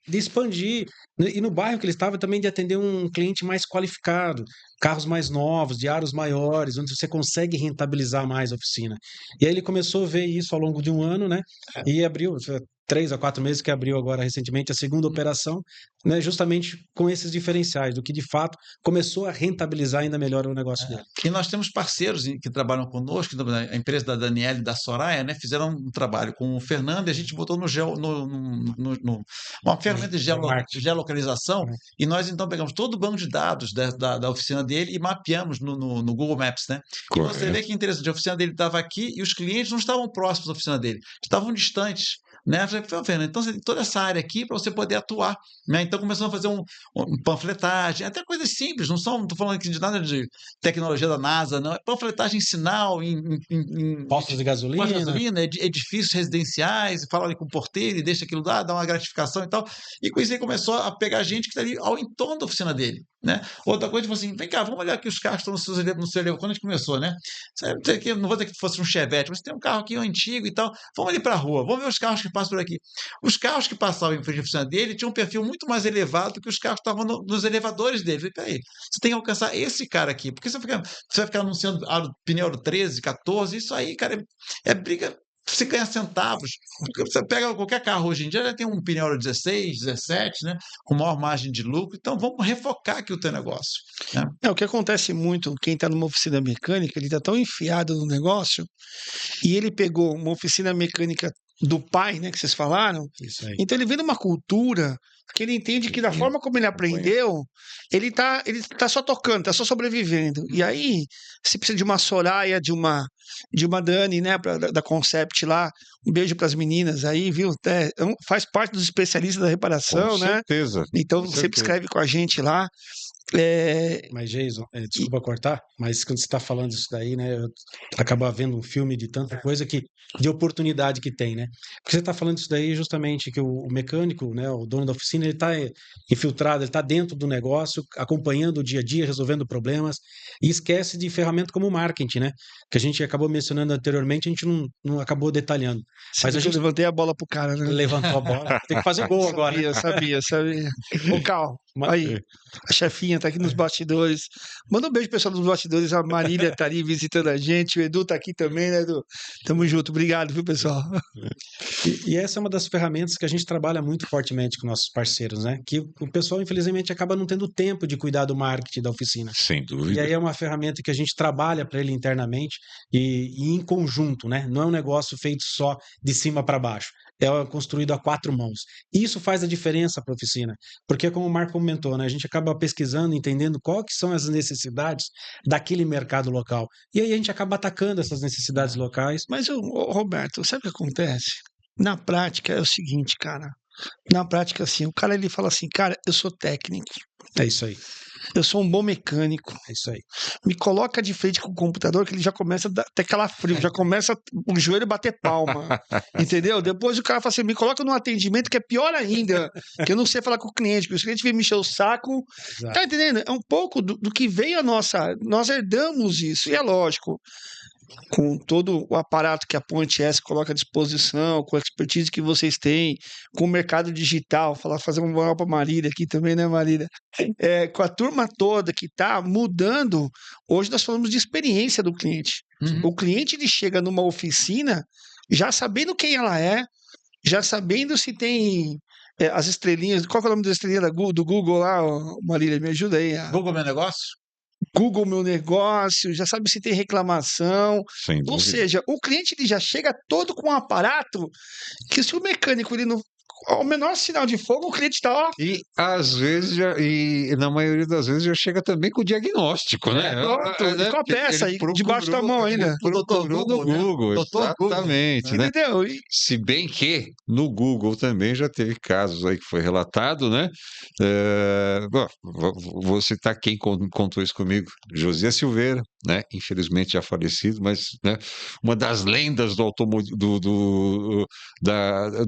de expandir. E no bairro que ele estava também de atender um cliente mais qualificado, carros mais novos, de aros maiores, onde você consegue rentabilizar mais a oficina. E aí ele começou a ver isso ao longo de um ano, né? E abriu, 3 a 4 meses que abriu agora recentemente a segunda operação, né, justamente com esses diferenciais, do que de fato começou a rentabilizar ainda melhor o negócio dele. E nós temos parceiros que trabalham conosco, a empresa da Daniela e da Soraya, né, fizeram um trabalho com o Fernando e a gente botou uma ferramenta de Marketing. geolocalização e nós então pegamos todo o banco de dados da oficina dele e mapeamos no Google Maps, né? E você Correto. vê que interessante, a oficina dele estava aqui e os clientes não estavam próximos da oficina dele, estavam distantes. Né? Eu falei, Fernando, então você tem toda essa área aqui para você poder atuar. Né? Então começamos a fazer um panfletagem, até coisas simples, não estou falando aqui de nada de tecnologia da NASA, não. É panfletagem em sinal, em Postos de gasolina. edifícios residenciais, fala ali com o porteiro e deixa aquilo lá, dá uma gratificação e tal. E com isso aí começou a pegar gente que está ali ao entorno da oficina dele. Né? Outra coisa, tipo assim, vem cá, vamos olhar aqui os carros que estão no seu elevador. Quando a gente começou, né? Não vou dizer que fosse um Chevette, mas tem um carro aqui antigo e tal. Vamos ali para a rua, vamos ver os carros que passam por aqui. Os carros que passavam em frente à oficina dele tinham um perfil muito mais elevado do que os carros que estavam nos elevadores dele. Eu falei, peraí, você tem que alcançar esse cara aqui, porque você vai ficar anunciando pneu 13, 14, isso aí, cara, é briga. Você ganha centavos. Você pega qualquer carro hoje em dia, já tem um pneu 16, 17, né? Com maior margem de lucro. Então, vamos refocar aqui o teu negócio. Né? O que acontece muito, quem está numa oficina mecânica, ele está tão enfiado no negócio, e ele pegou uma oficina mecânica do pai, né, que vocês falaram, Isso aí. então ele vem de uma cultura que ele entende que da forma como ele aprendeu, ele tá só tocando, tá só sobrevivendo. E aí, se precisa de uma Soraya, de uma Dani, né, da Concept lá, um beijo para as meninas aí, viu? Faz parte dos especialistas da reparação, Com né? certeza. Então com sempre certeza. escreve com a gente lá. Mas, Jason, desculpa cortar, mas quando você está falando isso daí, né, eu acabo vendo um filme de tanta coisa de oportunidade que tem, né? Porque você está falando isso daí justamente que o mecânico, né, o dono da oficina, ele está infiltrado, ele está dentro do negócio, acompanhando o dia a dia, resolvendo problemas, e esquece de ferramenta como o marketing, né? Que a gente acabou mencionando anteriormente, a gente não acabou detalhando. Mas a Eu gente levantei a bola pro cara, né? levantou a bola, tem que fazer gol agora, né? Sabia. Ô, Cal, aí, a chefinha tá aqui nos bastidores. Manda um beijo, pessoal dos bastidores. A Marília tá ali visitando a gente. O Edu tá aqui também, né, Edu? Tamo junto. Obrigado, viu, pessoal? E essa é uma das ferramentas que a gente trabalha muito fortemente com nossos parceiros, né? Que o pessoal, infelizmente, acaba não tendo tempo de cuidar do marketing da oficina. Sem E dúvida. aí é uma ferramenta que a gente trabalha para ele internamente e em conjunto, né? Não é um negócio feito só de cima para baixo. É construído a 4 mãos. Isso faz a diferença para a oficina, porque como o Marco comentou, né, a gente acaba pesquisando, entendendo quais que são as necessidades daquele mercado local. E aí a gente acaba atacando essas necessidades locais. Mas, ô, Roberto, sabe o que acontece? Na prática é o seguinte, cara. Na prática, assim, o cara ele fala assim, cara, eu sou técnico, É isso aí, eu sou um bom mecânico. é isso aí. Me coloca de frente com o computador que ele já começa a dar até calafrio, já começa o joelho bater palma, entendeu? Depois o cara fala assim, me coloca num atendimento que é pior ainda, que eu não sei falar com o cliente, porque o cliente vem me encher o saco, Exato. tá entendendo? É um pouco do que veio nós herdamos isso, e é lógico, com todo o aparato que a Ponte S coloca à disposição, com a expertise que vocês têm, com o mercado digital, fazer um moral para Marília aqui também, né, Marília? Com a turma toda que está mudando, hoje nós falamos de experiência do cliente. O cliente ele chega numa oficina já sabendo quem ela é, já sabendo se tem as estrelinhas. Qual que é o nome da estrelinha do Google lá, Marília? Me ajuda aí. Google Meu Negócio? Google Meu Negócio, já sabe se tem reclamação. Sem Ou dúvida. seja, o cliente ele já chega todo com um aparato que se o mecânico ele não. Ao menor sinal de fogo, o cliente está, ó. E às vezes, e na maioria das vezes, já chega também com o diagnóstico, né? Pronto, e com a peça aí, debaixo da mão ainda. Procurou no Google, Doutor Google. exatamente, né? Entendeu? Se bem que no Google também já teve casos aí que foi relatado, né? Bom, vou citar quem contou isso comigo, José Silveira, né? Infelizmente já falecido, mas né? Uma das lendas do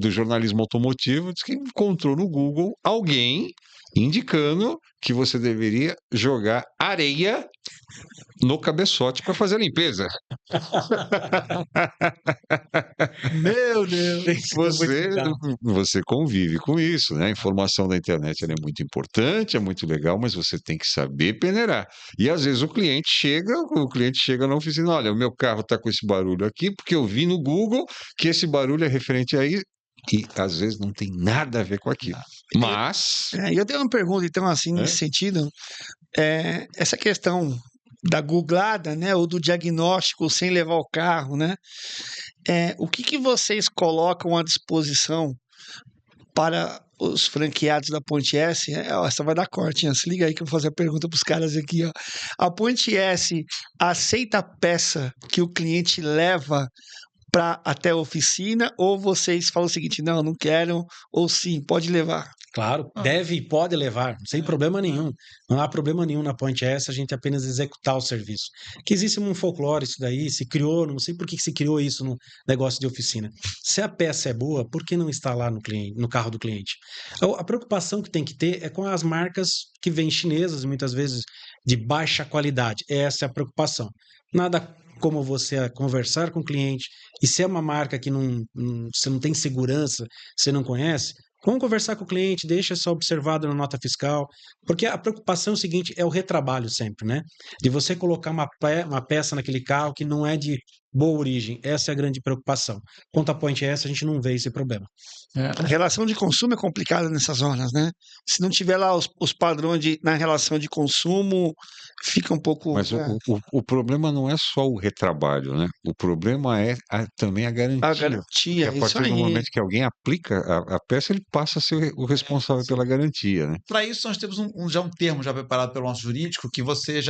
jornalismo automotivo diz que encontrou no Google alguém indicando que você deveria jogar areia no cabeçote para fazer a limpeza. Meu Deus. Você convive com isso, né? A informação da internet ela é muito importante, é muito legal, mas você tem que saber peneirar. E às vezes o cliente chega na oficina, olha, o meu carro está com esse barulho aqui, porque eu vi no Google que esse barulho é referente a isso. e às vezes não tem nada a ver com aquilo. Mas, E eu tenho uma pergunta, então, assim, nesse sentido, essa questão da googlada, né, ou do diagnóstico sem levar o carro, né, o que vocês colocam à disposição para os franqueados da Ponte S? Essa vai dar corte, hein? Se liga aí que eu vou fazer a pergunta para os caras aqui, ó. A Ponte S aceita a peça que o cliente leva até a oficina, ou vocês falam o seguinte, não, não quero, ou sim, pode levar? Claro, deve e pode levar, sem problema nenhum. Não há problema nenhum na Ponte S, a gente apenas executar o serviço. Que existe um folclore isso daí, se criou, não sei por que se criou isso no negócio de oficina. Se a peça é boa, por que não está lá no carro do cliente? A preocupação que tem que ter é com as marcas que vêm chinesas, muitas vezes de baixa qualidade. Essa é a preocupação. Nada como você conversar com o cliente, e se é uma marca que você não tem segurança, você não conhece, vamos conversar com o cliente, deixa só observado na nota fiscal, porque a preocupação é o seguinte, é o retrabalho sempre, né? De você colocar uma peça naquele carro que não é de boa origem, essa é a grande preocupação. Quanto à Point S, a gente não vê esse problema. A relação de consumo é complicada nessas horas, né? Se não tiver lá os padrões na relação de consumo, fica um pouco... mas o problema não é só o retrabalho, né? O problema é também a garantia. A garantia, Porque a isso partir do aí. momento que alguém aplica a peça, ele passa a ser o responsável pela garantia, né? Para isso, nós temos já um termo já preparado pelo nosso jurídico, que você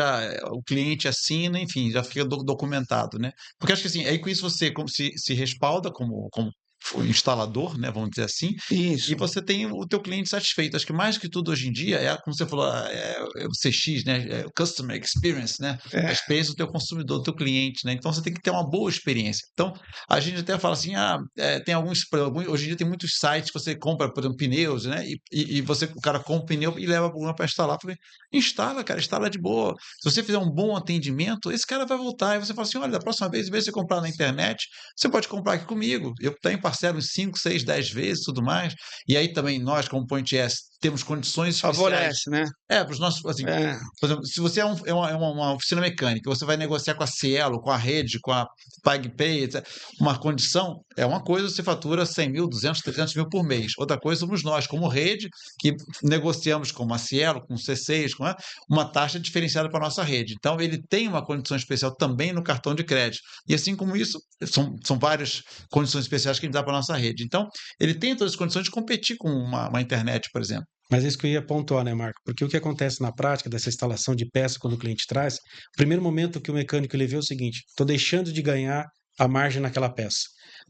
o cliente assina, enfim, já fica documentado, né? Porque acho que assim, aí com isso você se respalda como o instalador, né, vamos dizer assim, Isso. e você tem o teu cliente satisfeito. Acho que mais que tudo hoje em dia como você falou, é o CX, né, é o Customer Experience, né, a experiência do teu consumidor, do teu cliente, né, então você tem que ter uma boa experiência. Então, a gente até fala assim, tem hoje em dia tem muitos sites que você compra, por exemplo, pneus, né, e o cara compra um pneu e leva para instalar. Eu falei, instala, cara, instala de boa. Se você fizer um bom atendimento, esse cara vai voltar, e você fala assim, olha, da próxima vez, em vez de você comprar na internet, você pode comprar aqui comigo, eu tenho parcelo em 5, 6, 10 vezes, tudo mais. E aí também nós, como Point S, temos condições especiais. Favorece, né? Para os nossos, assim, por exemplo, se você é uma oficina mecânica, você vai negociar com a Cielo, com a Rede, com a PagPay, etc. Uma condição é uma coisa, você fatura 100 mil, 200, 300 mil por mês. Outra coisa somos nós, como Rede, que negociamos com a Cielo, com o C6, com uma taxa diferenciada para a nossa rede. Então, ele tem uma condição especial também no cartão de crédito. E assim como isso, são várias condições especiais que ele dá para a nossa rede. Então, ele tem todas as condições de competir com uma internet, por exemplo. Mas é isso que eu ia pontuar, né, Marco? Porque o que acontece na prática dessa instalação de peça quando o cliente traz, o primeiro momento que o mecânico ele vê é o seguinte, estou deixando de ganhar a margem naquela peça.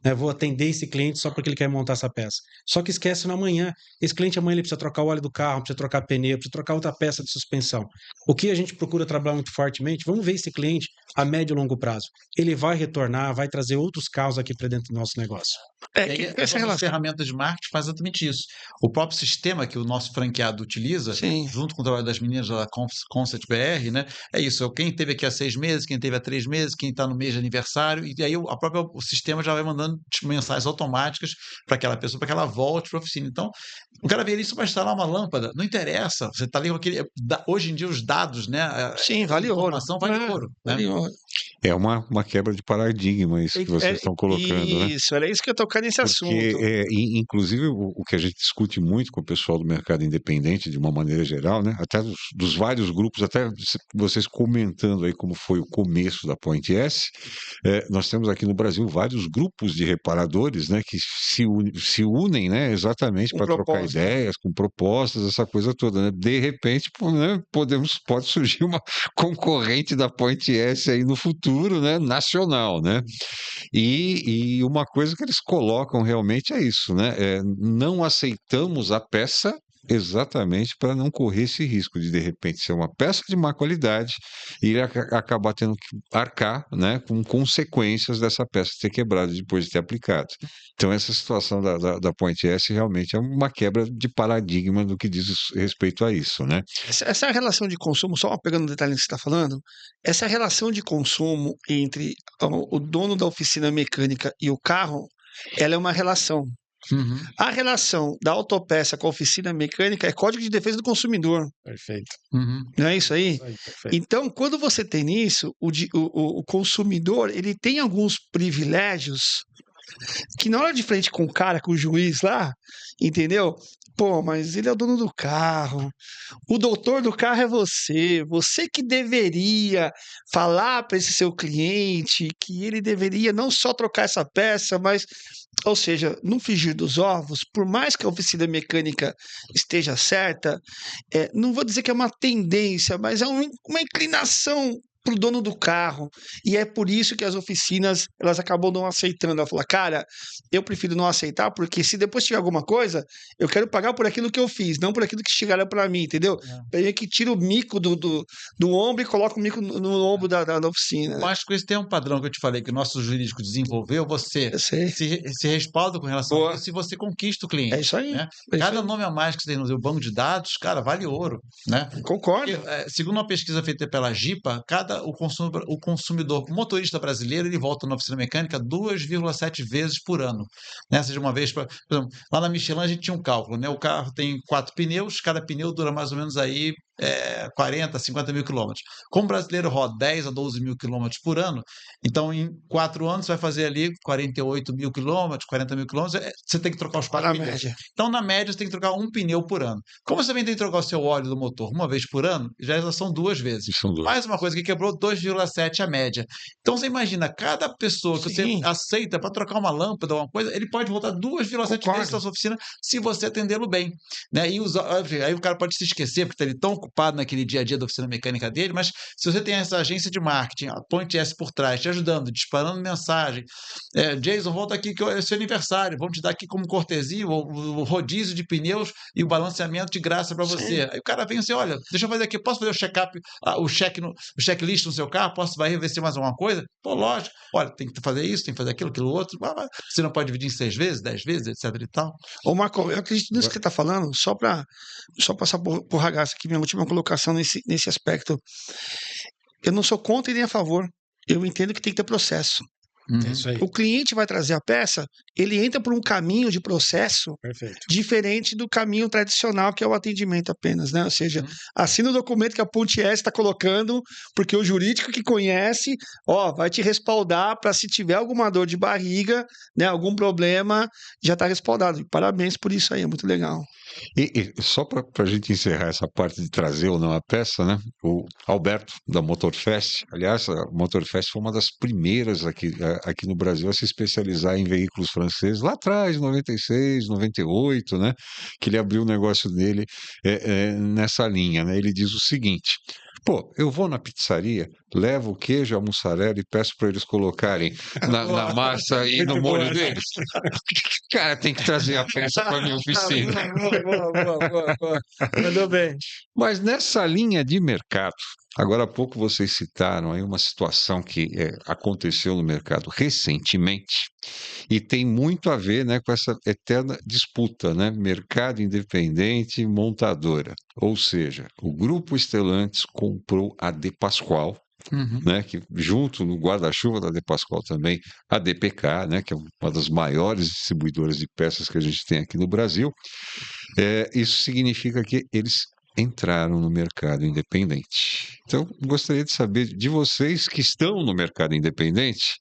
Né? Vou atender esse cliente só porque ele quer montar essa peça. Só que esquece no amanhã. Esse cliente amanhã ele precisa trocar o óleo do carro, precisa trocar pneu, precisa trocar outra peça de suspensão. O que a gente procura trabalhar muito fortemente, vamos ver esse cliente a médio e longo prazo. Ele vai retornar, vai trazer outros carros aqui para dentro do nosso negócio. E aí, as ferramentas de marketing fazem exatamente isso. O próprio sistema que o nosso franqueado utiliza, junto com o trabalho das meninas da Concept BR, né? É isso. Quem teve aqui há 6 meses, quem teve há 3 meses, quem está no mês de aniversário, e aí o sistema já vai mandando mensagens automáticas para aquela pessoa, para que ela volte para a oficina. Então, o cara vê isso para instalar uma lâmpada, não interessa. Você está ali com aquele. Hoje em dia, os dados, né? Sim, vale ouro. Vale ouro. Vale ouro. É uma quebra de paradigma isso que vocês estão colocando, né? Isso, era isso que eu tocar nesse assunto. Inclusive, o que a gente discute muito com o pessoal do mercado independente, de uma maneira geral, né? Até dos vários grupos, até vocês comentando aí como foi o começo da Point S, nós temos aqui no Brasil vários grupos de reparadores, né? Que se unem, né? Exatamente para trocar ideias, com propostas, essa coisa toda, né? De repente, né, pode surgir uma concorrente da Point S aí no futuro, né? Nacional, né? E uma coisa que eles colocam realmente é isso, né? Não aceitamos a peça exatamente para não correr esse risco de repente ser uma peça de má qualidade e acabar tendo que arcar, né, com consequências dessa peça ter quebrado depois de ter aplicado. Então essa situação da Point S realmente é uma quebra de paradigma do que diz respeito a isso, né? Essa relação de consumo, só pegando o detalhe que você está falando, essa relação de consumo entre o dono da oficina mecânica e o carro, ela é uma relação. Uhum. A relação da autopeça com a oficina mecânica é Código de Defesa do Consumidor. Perfeito. Uhum. Não é isso aí? Perfeito. Então, quando você tem isso, o consumidor ele tem alguns privilégios que na hora de frente com o cara, com o juiz lá, entendeu? Pô, mas ele é o dono do carro, o doutor do carro é você que deveria falar para esse seu cliente que ele deveria não só trocar essa peça, mas, ou seja, no frigir dos ovos, por mais que a oficina mecânica esteja certa, não vou dizer que é uma tendência, mas é uma inclinação para o dono do carro, e é por isso que as oficinas elas acabam não aceitando. Ela fala, cara, eu prefiro não aceitar, porque se depois tiver alguma coisa, eu quero pagar por aquilo que eu fiz, não por aquilo que chegaram para mim, entendeu? Aí que tira o mico do ombro e coloca o mico no ombro da oficina. Eu acho que esse tem um padrão que eu te falei, que o nosso jurídico desenvolveu, você Eu sei. se respalda com relação Boa. a isso e você conquista o cliente. É isso aí. Né? É isso Cada aí. nome a mais que você tem no seu banco de dados, cara, vale ouro. Né? Concordo. Porque, segundo uma pesquisa feita pela GIPA, o consumidor, o motorista brasileiro, ele volta na oficina mecânica 2,7 vezes por ano. Né? Seja uma vez, por exemplo, lá na Michelin a gente tinha um cálculo, né? O carro tem 4 pneus, cada pneu dura mais ou menos aí 40, 50 mil quilômetros. Como o brasileiro roda 10 a 12 mil quilômetros por ano, então em 4 anos você vai fazer ali 48 mil quilômetros, 40 mil quilômetros, você tem que trocar os 4 Na pneus. média. Então, na média, você tem que trocar um pneu por ano. Como você também tem que trocar o seu óleo do motor uma vez por ano, já são 2 vezes. São dois. Mais uma coisa que quebrou 2,7 a média. Então, você imagina, cada pessoa que você Sim. aceita para trocar uma lâmpada, uma coisa, ele pode voltar 2,7 Concordo. vezes na sua oficina se você atendê-lo bem. Né? E aí o cara pode se esquecer, porque está ele tão ocupado naquele dia a dia da oficina mecânica dele, mas se você tem essa agência de marketing, a Point S por trás, te ajudando, disparando mensagem, Jason, volta aqui que é seu aniversário, vamos te dar aqui como cortesia o rodízio de pneus e o balanceamento de graça para você. Sim. Aí o cara vem assim, olha, deixa eu fazer aqui, posso fazer o check-up, o checklist no seu carro, posso vai ver se tem mais alguma coisa? Pô, lógico, olha, tem que fazer isso, tem que fazer aquilo outro, você não pode dividir em 6 vezes, 10 vezes, etc e tal. Ô, Marco, eu acredito nisso que você está falando, só passar por ragaço aqui, minha última colocação nesse aspecto. Eu não sou contra e nem a favor. Eu entendo que tem que ter processo. É isso aí. O cliente vai trazer a peça, ele entra por um caminho de processo Perfeito. diferente do caminho tradicional, que é o atendimento apenas, né? Ou seja, assina o documento que a Ponte S está colocando, porque o jurídico que conhece, vai te respaldar para se tiver alguma dor de barriga, né, algum problema, já está respaldado. E parabéns por isso aí, é muito legal. E só para a gente encerrar essa parte de trazer ou não a peça, né? O Alberto, da Motorfest, aliás, a Motorfest foi uma das primeiras aqui no Brasil a se especializar em veículos franceses, lá atrás, em 96, 98, né? Que ele abriu o negócio dele nessa linha, né? Ele diz o seguinte: pô, eu vou na pizzaria, levo o queijo, a mussarela e peço para eles colocarem na massa e no molho deles. Cara, tem que trazer a peça para minha oficina. Boa. Mandou bem. Mas nessa linha de mercado, agora há pouco vocês citaram aí uma situação que aconteceu no mercado recentemente e tem muito a ver, né, com essa eterna disputa, né, mercado independente e montadora. Ou seja, o Grupo Stellantis comprou a De Pascoal, né, que junto no guarda-chuva da De Pascoal também a DPK, né, que é uma das maiores distribuidoras de peças que a gente tem aqui no Brasil. Isso significa que eles entraram no mercado independente. Então, gostaria de saber de vocês que estão no mercado independente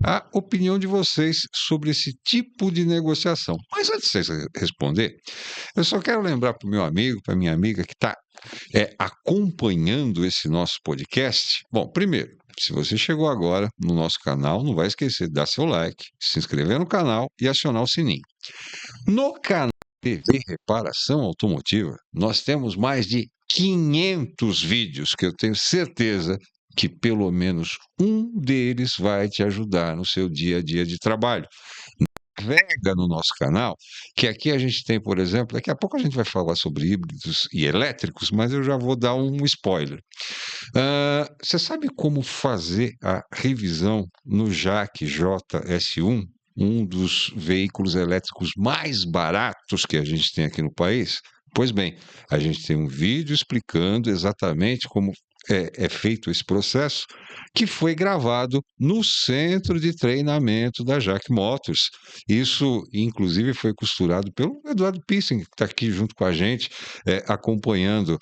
a opinião de vocês sobre esse tipo de negociação. Mas antes de vocês responder, eu só quero lembrar para o meu amigo, para a minha amiga que está acompanhando esse nosso podcast. Bom, primeiro, se você chegou agora no nosso canal, não vai esquecer de dar seu like, se inscrever no canal e acionar o sininho. No canal TV Reparação Automotiva, nós temos mais de 500 vídeos que eu tenho certeza que pelo menos um deles vai te ajudar no seu dia a dia de trabalho. Navega no nosso canal, que aqui a gente tem, por exemplo, daqui a pouco a gente vai falar sobre híbridos e elétricos, mas eu já vou dar um spoiler. Você sabe como fazer a revisão no JAC JS1, um dos veículos elétricos mais baratos que a gente tem aqui no país? Pois bem, a gente tem um vídeo explicando exatamente como é feito esse processo, que foi gravado no centro de treinamento da Jack Motors. Isso, inclusive, foi costurado pelo Eduardo Pissing, que está aqui junto com a gente, acompanhando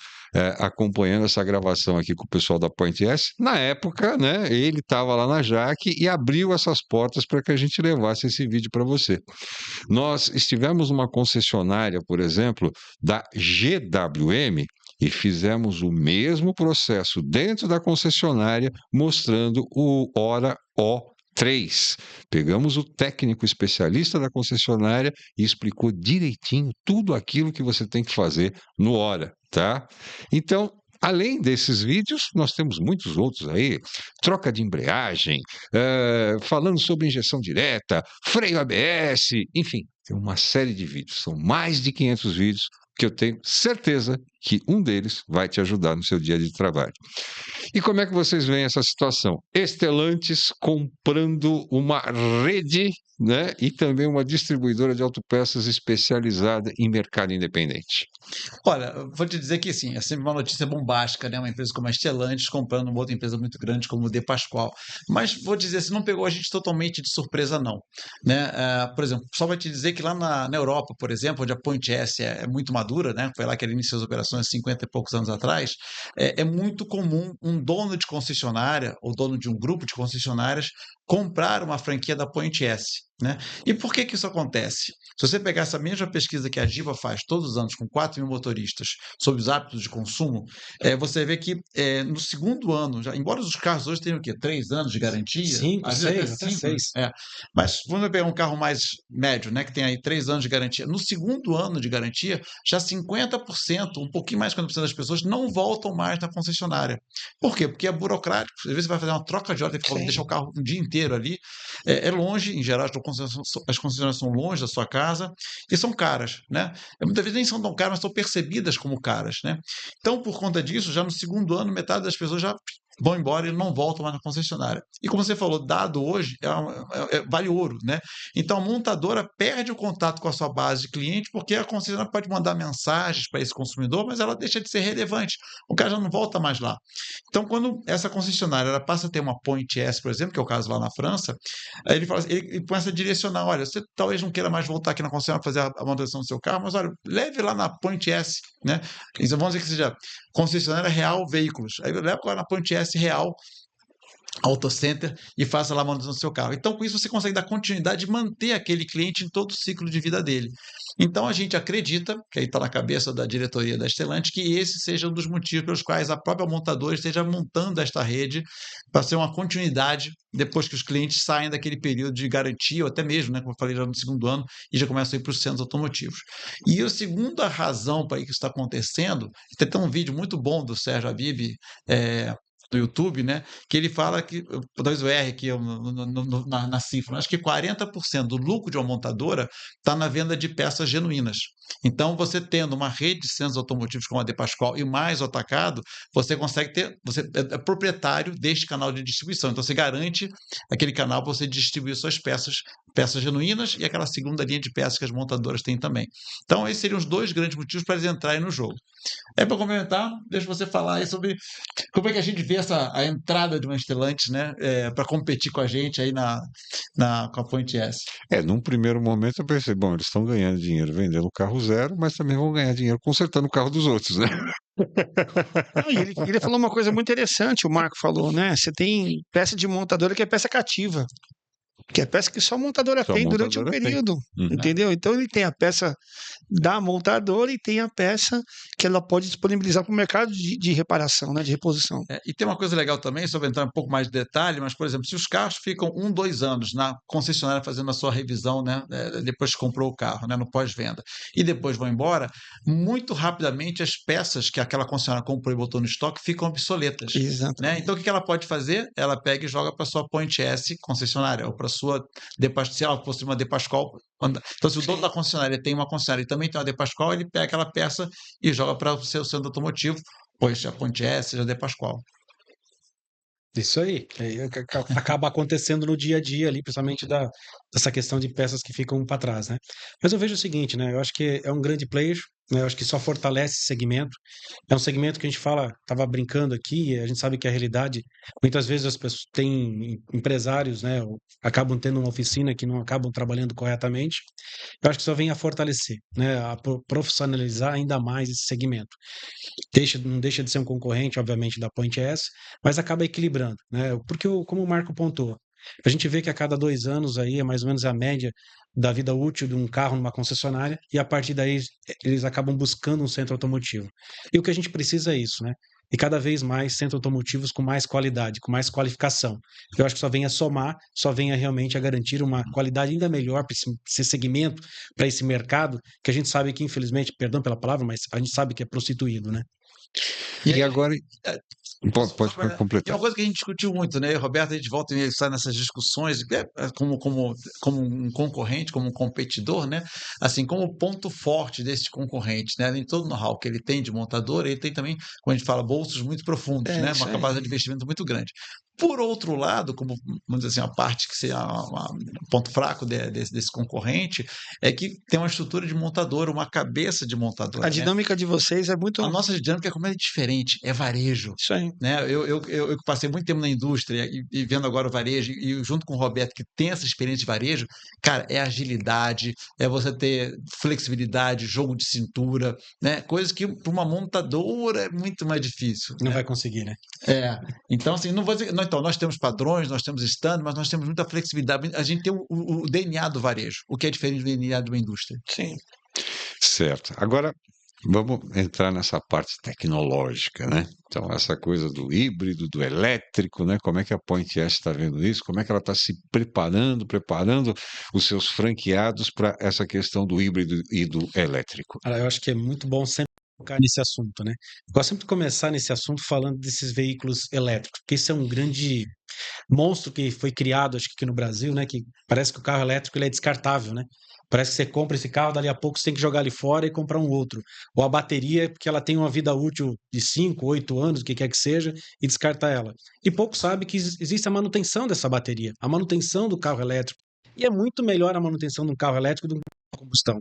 essa gravação aqui com o pessoal da Point S. Na época, né, ele estava lá na Jack e abriu essas portas para que a gente levasse esse vídeo para você. Nós estivemos numa concessionária, por exemplo, da GWM, e fizemos o mesmo processo dentro da concessionária, mostrando o Hora O3. Pegamos o técnico especialista da concessionária e explicou direitinho tudo aquilo que você tem que fazer no Hora, tá? Então, além desses vídeos, nós temos muitos outros aí, troca de embreagem, falando sobre injeção direta, freio ABS, enfim, tem uma série de vídeos, são mais de 500 vídeos, que eu tenho certeza que um deles vai te ajudar no seu dia de trabalho. E como é que vocês veem essa situação? Stellantis comprando uma rede, né, e também uma distribuidora de autopeças especializada em mercado independente. Olha, eu vou te dizer que sim, é sempre uma notícia bombástica, né? Uma empresa como a Stellantis comprando uma outra empresa muito grande como o De Pascoal. Mas vou dizer, assim, não pegou a gente totalmente de surpresa, não. Né? Por exemplo, só vai te dizer que lá na Europa, por exemplo, onde a Point S é muito madura, né? Foi lá que ela iniciou as operações 50 e poucos anos atrás, é muito comum um dono de concessionária ou dono de um grupo de concessionárias comprar uma franquia da Point S. Né? E por que isso acontece? Se você pegar essa mesma pesquisa que a Giva faz todos os anos com 4.000 motoristas sobre os hábitos de consumo, você vê que no segundo ano, embora os carros hoje tenham o quê? 3 anos de garantia? 5, 6, até 6. Mas vamos pegar um carro mais médio, né, que tem aí 3 anos de garantia. No segundo ano de garantia, já 50%, um pouquinho mais de 50% das pessoas não voltam mais na concessionária. Por quê? Porque é burocrático. Às vezes você vai fazer uma troca de ordem, deixar o carro um dia inteiro ali. É longe, em geral, as concessionárias são longe da sua casa e são caras, né? Muitas vezes nem são tão caras, mas são percebidas como caras, né? Então, por conta disso, já no segundo ano, metade das pessoas já vão embora e não voltam mais na concessionária. E como você falou, dado hoje vale ouro, né? Então a montadora perde o contato com a sua base de cliente porque a concessionária pode mandar mensagens para esse consumidor, mas ela deixa de ser relevante. O cara já não volta mais lá. Então, quando essa concessionária ela passa a ter uma Point S, por exemplo, que é o caso lá na França, aí ele fala assim, ele começa a direcionar, olha, você talvez não queira mais voltar aqui na concessionária para fazer a manutenção do seu carro, mas olha, leve lá na Point S, né? Então, vamos dizer que seja concessionária Real Veículos. Aí leva lá na Point S Real Auto Center e faça lá a manutenção do seu carro. Então, com isso, você consegue dar continuidade e manter aquele cliente em todo o ciclo de vida dele. Então, a gente acredita, que aí está na cabeça da diretoria da Stellantis, que esse seja um dos motivos pelos quais a própria montadora esteja montando esta rede para ser uma continuidade depois que os clientes saem daquele período de garantia, ou até mesmo, né, como eu falei, já no segundo ano, e já começam a ir para os centros automotivos. E a segunda razão para isso está acontecendo, tem um vídeo muito bom do Sérgio Habib, do YouTube, né? Que ele fala que, talvez o R aqui na cifra, acho que 40% do lucro de uma montadora está na venda de peças genuínas. Então, você tendo uma rede de centros automotivos como a De Pascoal e mais o atacado, você consegue ter, você é proprietário deste canal de distribuição. Então, você garante aquele canal para você distribuir suas peças genuínas e aquela segunda linha de peças que as montadoras têm também. Então, esses seriam os dois grandes motivos para eles entrarem no jogo. Para complementar, deixa você falar aí sobre como é que a gente vê a entrada de uma Stellantis, né, para competir com a gente aí com a Point S. Num primeiro momento eu pensei, bom, eles estão ganhando dinheiro vendendo o carro zero, mas também vão ganhar dinheiro consertando o carro dos outros, né? Não, ele falou uma coisa muito interessante, o Marco falou, né? Você tem peça de montadora que é peça cativa. Que é peça que só a montadora tem durante um período, entendeu? Então ele tem a peça da montadora e tem a peça que ela pode disponibilizar para o mercado de reparação, né, de reposição. E tem uma coisa legal também, só para entrar um pouco mais de detalhe, mas, por exemplo, se os carros ficam 2 anos na concessionária fazendo a sua revisão, né, depois que comprou o carro, né, no pós-venda, e depois vão embora, muito rapidamente as peças que aquela concessionária comprou e botou no estoque ficam obsoletas. Exatamente. Né? Então, o que ela pode fazer? Ela pega e joga para a sua Point S concessionária, ou para a sua se ela fosse uma De Pascoal. Então, se o dono da concessionária tem uma concessionária e também tem uma De Pascoal, ele pega aquela peça e joga para o seu centro automotivo, pois seja a Point S, seja a De Pascoal. Isso aí. Acaba acontecendo no dia a dia ali, principalmente dessa questão de peças que ficam para trás, né? Mas eu vejo o seguinte, né? Eu acho que é um grande player, né? Eu acho que só fortalece esse segmento. É um segmento que a gente fala, estava brincando aqui, a gente sabe que a realidade, muitas vezes as pessoas têm empresários, né, ou acabam tendo uma oficina que não acabam trabalhando corretamente. Eu acho que só vem a fortalecer, né, a profissionalizar ainda mais esse segmento. Não deixa de ser um concorrente, obviamente, da Point S, mas acaba equilibrando, né? Porque, como o Marco pontuou, a gente vê que a cada 2 anos aí é mais ou menos a média da vida útil de um carro numa concessionária, e a partir daí eles acabam buscando um centro automotivo. E o que a gente precisa é isso, né? E cada vez mais centros automotivos com mais qualidade, com mais qualificação. Eu acho que só vem a somar, só vem a realmente a garantir uma qualidade ainda melhor para esse segmento, para esse mercado, que a gente sabe que, infelizmente, perdão pela palavra, mas a gente sabe que é prostituído, né? E agora, pode Tem completar. uma coisa que a gente discutiu muito, né? Roberto, a gente volta e meia sai nessas discussões, como um concorrente, como um competidor, né? Assim, como ponto forte desses concorrentes, né? Além de todo o know-how que ele tem de montador, ele tem também, quando a gente fala, bolsos muito profundos, né? Isso Uma aí. capacidade de investimento muito grande. Por outro lado, como, vamos dizer assim, a parte que seria um ponto fraco desse concorrente, é que tem uma estrutura de montadora, uma cabeça de A montadora, né? dinâmica de vocês é muito. A nossa dinâmica é completamente diferente, é varejo. Isso aí. Né? Eu que passei muito tempo na indústria e vendo agora o varejo, e junto com o Roberto, que tem essa experiência de varejo, cara, é agilidade, é você ter flexibilidade, jogo de cintura, né? Coisas que para uma montadora é muito mais difícil. Não Né? vai conseguir, né? Então, assim, não vou dizer. Não, então, nós temos padrões, nós temos standard, mas nós temos muita flexibilidade. A gente tem o DNA do varejo, o que é diferente do DNA de uma indústria. Sim. Certo. Agora, vamos entrar nessa parte tecnológica, né? Então, essa coisa do híbrido, do elétrico, né? Como é que a Point S está vendo isso? Como é que ela está se preparando os seus franqueados para essa questão do híbrido e do elétrico? Cara, eu acho que é muito bom sempre tocar nesse assunto, né? Eu gosto sempre de começar nesse assunto falando desses veículos elétricos, porque esse é um grande monstro que foi criado, acho que aqui no Brasil, né? Que parece que o carro elétrico ele é descartável, né? Parece que você compra esse carro, dali a pouco você tem que jogar ele fora e comprar um outro. Ou a bateria, porque ela tem uma vida útil de 5, 8 anos, o que quer que seja, e descarta ela. E pouco sabe que existe a manutenção dessa bateria, a manutenção do carro elétrico. E é muito melhor a manutenção de um carro elétrico do que de combustão.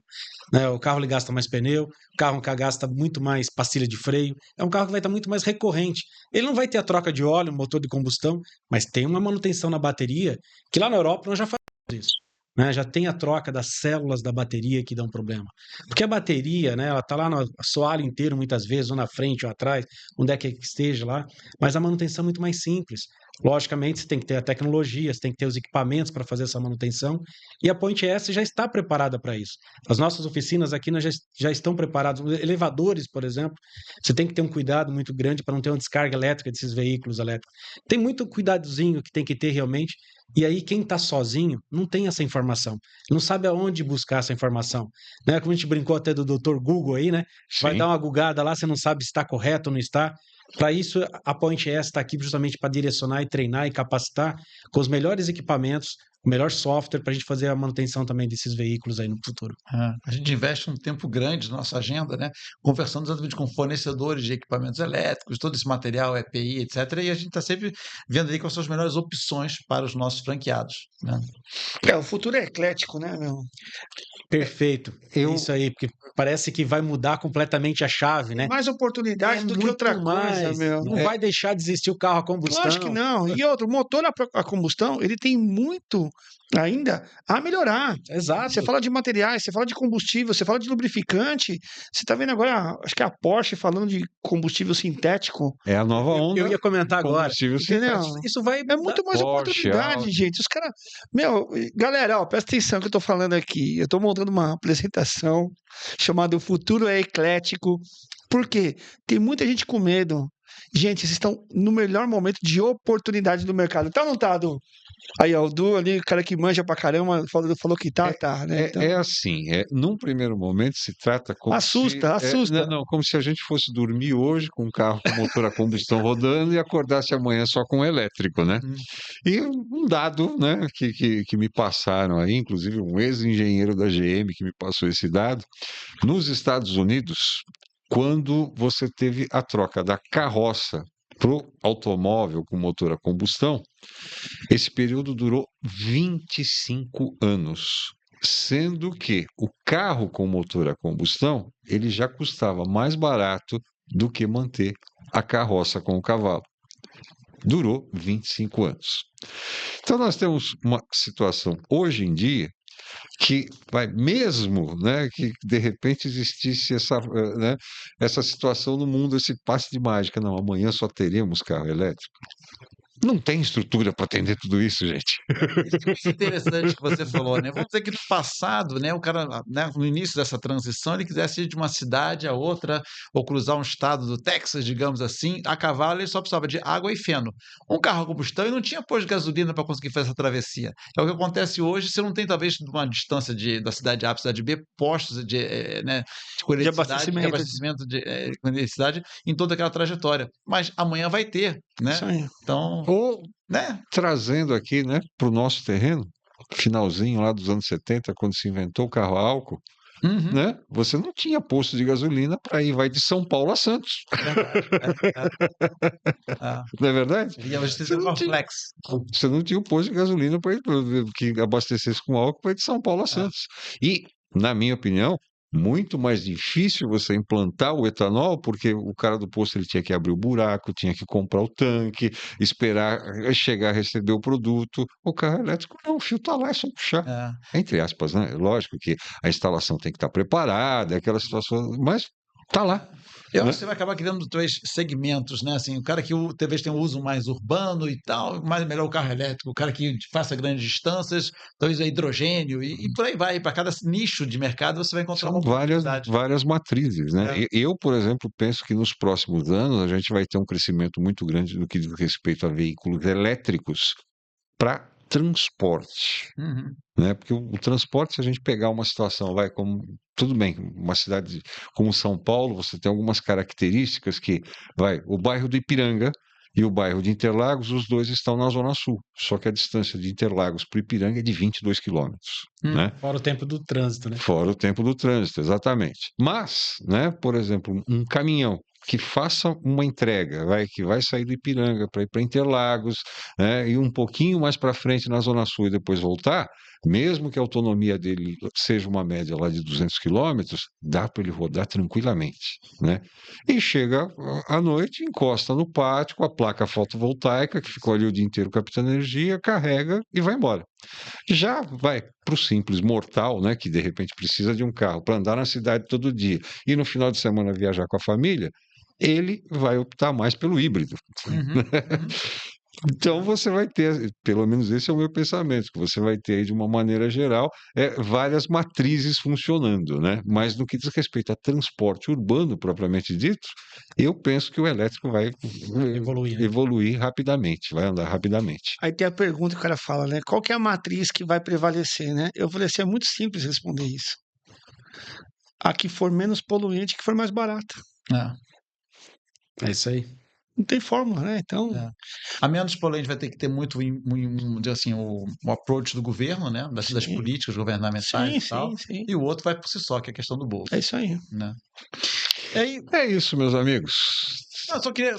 Né? O carro ele gasta mais pneu, o carro que gasta muito mais pastilha de freio, é um carro que vai estar muito mais recorrente. Ele não vai ter a troca de óleo, motor de combustão, mas tem uma manutenção na bateria, que lá na Europa nós já fazemos isso. Né? Já tem a troca das células da bateria que dá um problema. Porque a bateria, né, ela está lá no assoalho inteiro, muitas vezes, ou na frente ou atrás, onde é que esteja lá, mas a manutenção é muito mais simples. Logicamente, você tem que ter a tecnologia, você tem que ter os equipamentos para fazer essa manutenção, e a Point S já está preparada para isso. As nossas oficinas aqui já estão preparadas. Elevadores, por exemplo, você tem que ter um cuidado muito grande para não ter uma descarga elétrica desses veículos elétricos. Tem muito cuidadozinho que tem que ter realmente, e aí quem está sozinho não tem essa informação, não sabe aonde buscar essa informação. Né? Como a gente brincou até do Dr. Google aí, né? Vai dar uma gugada lá, você não sabe se está correto ou não está. Para isso, a Point S está aqui justamente para direcionar e treinar e capacitar com os melhores equipamentos, o melhor software para a gente fazer a manutenção também desses veículos aí no futuro. A gente investe um tempo grande na nossa agenda, né? Conversando exatamente com fornecedores de equipamentos elétricos, todo esse material, EPI, etc. E a gente está sempre vendo aí quais são as melhores opções para os nossos franqueados. Né? O futuro é eclético, né, meu? Perfeito. Isso aí, porque parece que vai mudar completamente a chave, né? Mais oportunidade do que outra coisa, meu. Não vai deixar de existir o carro a combustão. Lógico que não. E outro, o motor a combustão, ele tem muito ainda a melhorar. Exato. Você fala de materiais, você fala de combustível, você fala de lubrificante. Você tá vendo agora, acho que é a Porsche falando de combustível sintético. É a nova onda. Eu ia comentar agora. Entendeu? Isso vai É muito mais Porsche, oportunidade, Audi. gente. Os caras. Meu, galera, ó, presta atenção que eu tô falando aqui. Eu tô montando uma apresentação chamada O Futuro é Eclético. Por quê? Tem muita gente com medo. Gente, vocês estão no melhor momento de oportunidade do mercado. Tá ou não tá, Du? Aí, ó, o Du ali, o cara que manja pra caramba, falou que tá, né? Então, É assim, num primeiro momento se trata como assusta. como se a gente fosse dormir hoje com um carro com motor a combustão rodando e acordasse amanhã só com elétrico, né? E um dado, né, que me passaram aí, inclusive um ex-engenheiro da GM que me passou esse dado, nos Estados Unidos, quando você teve a troca da carroça para o automóvel com motor a combustão, esse período durou 25 anos. Sendo que o carro com motor a combustão, ele já custava mais barato do que manter a carroça com o cavalo. Durou 25 anos. Então nós temos uma situação hoje em dia que vai mesmo, né, que de repente existisse né, essa situação no mundo, esse passe de mágica, não, amanhã só teremos carro elétrico. Não tem estrutura para atender tudo isso, gente. Isso é interessante que você falou, né? Vamos dizer que no passado, né, o cara, né, no início dessa transição, ele quisesse ir de uma cidade a outra, ou cruzar um estado do Texas, digamos assim, a cavalo ele só precisava de água e feno. Um carro a combustão e não tinha posto de gasolina para conseguir fazer essa travessia. É o que acontece hoje, você não tem, talvez, uma distância da cidade A para a cidade B, postos né, de conectividade, de abastecimento de conectividade em toda aquela trajetória. Mas amanhã vai ter, né? Isso aí. Então, Ou né? trazendo aqui, né, para o nosso terreno, finalzinho lá dos anos 70, quando se inventou o carro a álcool, Uhum. né? Você não tinha posto de gasolina para ir, vai de São Paulo a Santos. Não é verdade? E hoje você Você tem não um tinha, flex. você não tinha um posto de gasolina para ir, que abastecesse com álcool para ir de São Paulo a Santos. E, na minha opinião, muito mais difícil você implantar o etanol, porque o cara do posto ele tinha que abrir o buraco, tinha que comprar o tanque, esperar chegar a receber o produto. O carro elétrico não, o fio está lá, é só puxar. É. Entre aspas, né? Lógico que a instalação tem que estar preparada, aquela situação, mas tá lá. Eu Né? acho que você vai acabar criando dois segmentos, né? Assim, o cara que talvez tenha um uso mais urbano e tal, mais melhor o carro elétrico, o cara que faça grandes distâncias, talvez é hidrogênio, e por aí vai. Para cada nicho de mercado você vai encontrar uma São oportunidade. várias matrizes, né? É. Eu, por exemplo, penso que nos próximos anos a gente vai ter um crescimento muito grande no que diz respeito a veículos elétricos para transporte, Uhum. né? Porque o transporte, se a gente pegar uma situação, vai como tudo bem, uma cidade como São Paulo, você tem algumas características que, vai, o bairro do Ipiranga e o bairro de Interlagos, os dois estão na Zona Sul, só que a distância de Interlagos para o Ipiranga é de 22 quilômetros, né? Fora o tempo do trânsito, né? Fora o tempo do trânsito, exatamente. Mas, né, por exemplo, um caminhão que faça uma entrega, que vai sair do Ipiranga para ir para Interlagos, né, e um pouquinho mais para frente na Zona Sul e depois voltar, mesmo que a autonomia dele seja uma média lá de 200 quilômetros, dá para ele rodar tranquilamente, né? E chega à noite, encosta no pátio com a placa fotovoltaica, que ficou ali o dia inteiro captando energia, carrega e vai embora. Já vai para o simples mortal, né, que de repente precisa de um carro para andar na cidade todo dia e no final de semana viajar com a família, ele vai optar mais pelo híbrido. Uhum. Uhum. Então você vai ter, pelo menos esse é o meu pensamento, que você vai ter aí, de uma maneira geral, várias matrizes funcionando, né? Mas no que diz respeito a transporte urbano propriamente dito, eu penso que o elétrico vai Evoluir, né? evoluir rapidamente, vai andar rapidamente. Aí tem a pergunta que o cara fala, né? Qual que é a matriz que vai prevalecer, né? Eu falei assim, é muito simples responder isso. A que for menos poluente, que for mais barata. É. É isso aí. Não tem fórmula, né? Então, É. A menos poluente vai ter que ter muito, dizer assim, o approach do governo, né? Das Sim. políticas governamentais sim, e tal. sim. E o outro vai por si só, que é a questão do bolso. É isso aí. Né? E aí, É isso, meus amigos. eu só queria.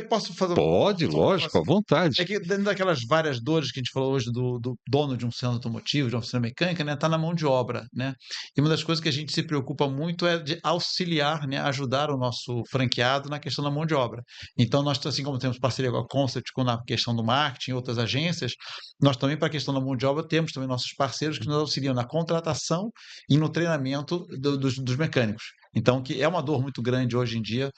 Posso fazer Pode, só uma lógico, à informação? vontade. É que dentro daquelas várias dores que a gente falou hoje do dono de um centro automotivo, de uma oficina mecânica, né, tá na mão de obra, né? E uma das coisas que a gente se preocupa muito é de auxiliar, né, ajudar o nosso franqueado na questão da mão de obra. Então, nós, assim como temos parceria com a Concept, com na questão do marketing e outras agências, nós também, para a questão da mão de obra, temos também nossos parceiros que nos auxiliam na contratação e no treinamento dos mecânicos. Então, que é uma dor muito grande hoje em dia,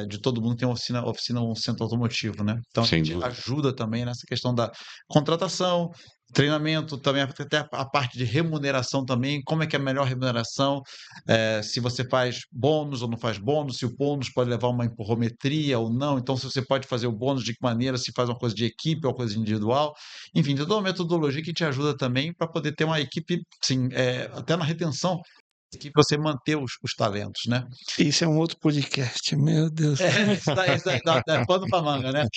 de todo mundo que tem uma oficina, um centro automotivo, né? Então, a Sem gente dúvida. ajuda também nessa questão da contratação, treinamento, também até a parte de remuneração também, como é que é a melhor remuneração, se você faz bônus ou não faz bônus, se o bônus pode levar uma empurrometria ou não, então se você pode fazer o bônus, de que maneira, se faz uma coisa de equipe ou uma coisa individual, enfim, toda uma metodologia que te ajuda também para poder ter uma equipe, sim, até na retenção, que você manter os talentos, né? Isso é um outro podcast, meu Deus. Isso daí dá pano para manga, né?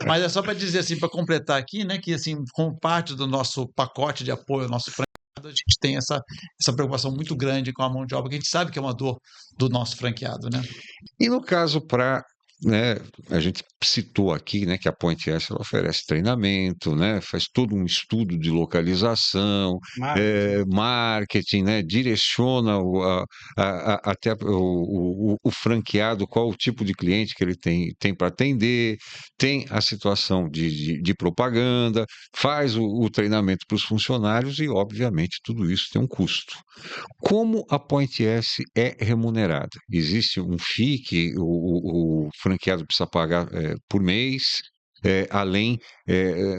Mas é só para dizer assim, para completar aqui, né, que assim, como parte do nosso pacote de apoio ao nosso franqueado, a gente tem essa preocupação muito grande com a mão de obra, que a gente sabe que é uma dor do nosso franqueado, né? E no caso para né, a gente citou aqui, né, que a Point S ela oferece treinamento, né, faz todo um estudo de localização, marketing, né, direciona até o franqueado, qual o tipo de cliente que ele tem para atender, tem a situação de propaganda, faz o treinamento para os funcionários e, obviamente, tudo isso tem um custo. Como a Point S é remunerada? Existe um FII que o franqueado precisa pagar por mês, além,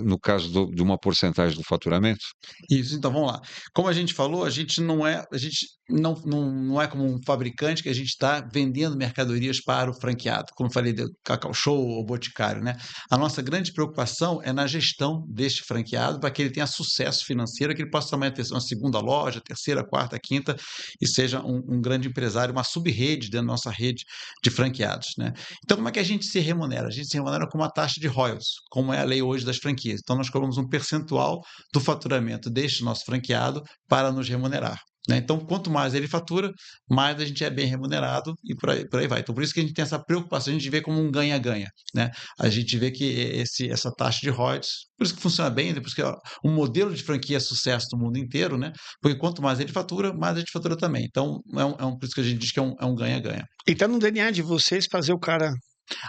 no caso de uma porcentagem do faturamento? Isso, então vamos lá. Como a gente falou, a gente não é como um fabricante que a gente está vendendo mercadorias para o franqueado, como eu falei do Cacau Show ou Boticário, né? A nossa grande preocupação é na gestão deste franqueado para que ele tenha sucesso financeiro, que ele possa também ter uma segunda loja, terceira, quarta, quinta e seja um grande empresário, uma sub-rede dentro da nossa rede de franqueados, né? Então, como é que a gente se remunera? A gente se remunera com uma taxa de royalties, como é a lei hoje das franquias. Então, nós cobramos um percentual do faturamento deste nosso franqueado para nos remunerar, né? Então, quanto mais ele fatura, mais a gente é bem remunerado e por aí vai. Então, por isso que a gente tem essa preocupação, a gente vê como um ganha-ganha, né? A gente vê que essa taxa de royalties, por isso que funciona bem, por isso que o modelo de franquia é sucesso no mundo inteiro, né? Porque quanto mais ele fatura, mais a gente fatura também. Então, por isso que a gente diz que é um ganha-ganha. E tá no DNA de vocês fazer o cara.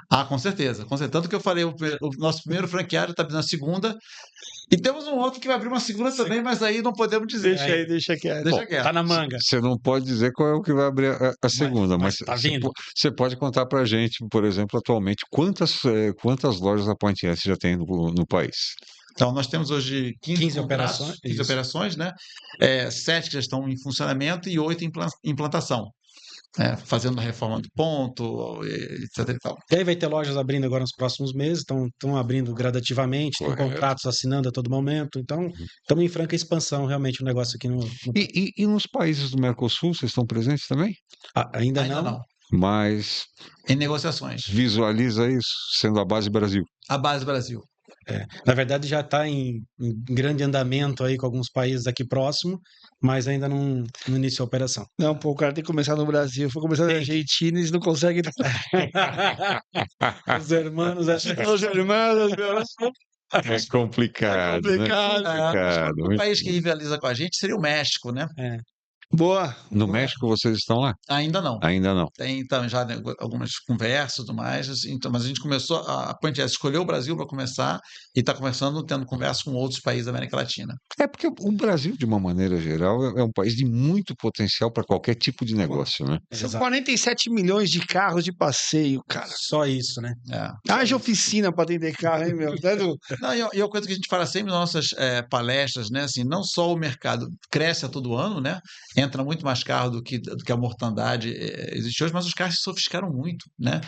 Ah, com certeza, com certeza. Tanto que eu falei, o nosso primeiro franqueado está abrindo a segunda, e temos um outro que vai abrir uma segunda também, mas aí não podemos dizer. Deixa quieto. Deixa quieto. Tá na manga. Você não pode dizer qual é o que vai abrir a segunda, mas tá vindo. você pode contar para a gente, por exemplo, atualmente, quantas lojas da Point S já tem no país? Então, nós temos hoje 15 operações, 15 operações, né? 7 que já estão em funcionamento e 8 em implantação. Fazendo a reforma do ponto, etc. E tal. E aí vai ter lojas abrindo agora nos próximos meses, estão abrindo gradativamente, tem contratos assinando a todo momento, então estamos em franca expansão realmente o negócio aqui no... E nos países do Mercosul, vocês estão presentes também? Ainda não. Mas em negociações. Visualiza isso sendo a base Brasil. A base Brasil. Na verdade, já está em grande andamento aí com alguns países aqui próximo, mas ainda não iniciou a operação. Não, pô, o cara tem que começar no Brasil. Foi começar na Argentina e eles não conseguem. Os hermanos... Os irmãos, É complicado. É complicado. O país que rivaliza com a gente seria o México, né? Boa. No México vocês estão lá? Ainda não. Ainda não. Tem então já algumas conversas e tudo mais, assim, então, mas a gente começou, a Point S escolheu o Brasil para começar e está tendo conversa com outros países da América Latina. É porque o Brasil, de uma maneira geral, é um país de muito potencial para qualquer tipo de negócio, né? São 47 milhões de carros de passeio, cara. Só isso, né? Haja oficina para atender carro, hein, meu? Não, e a coisa que a gente fala sempre nas nossas palestras, né? Assim, não só o mercado cresce a todo ano, né? Entra muito mais carro do que a mortandade existe hoje, mas os carros se sofisticaram muito, né?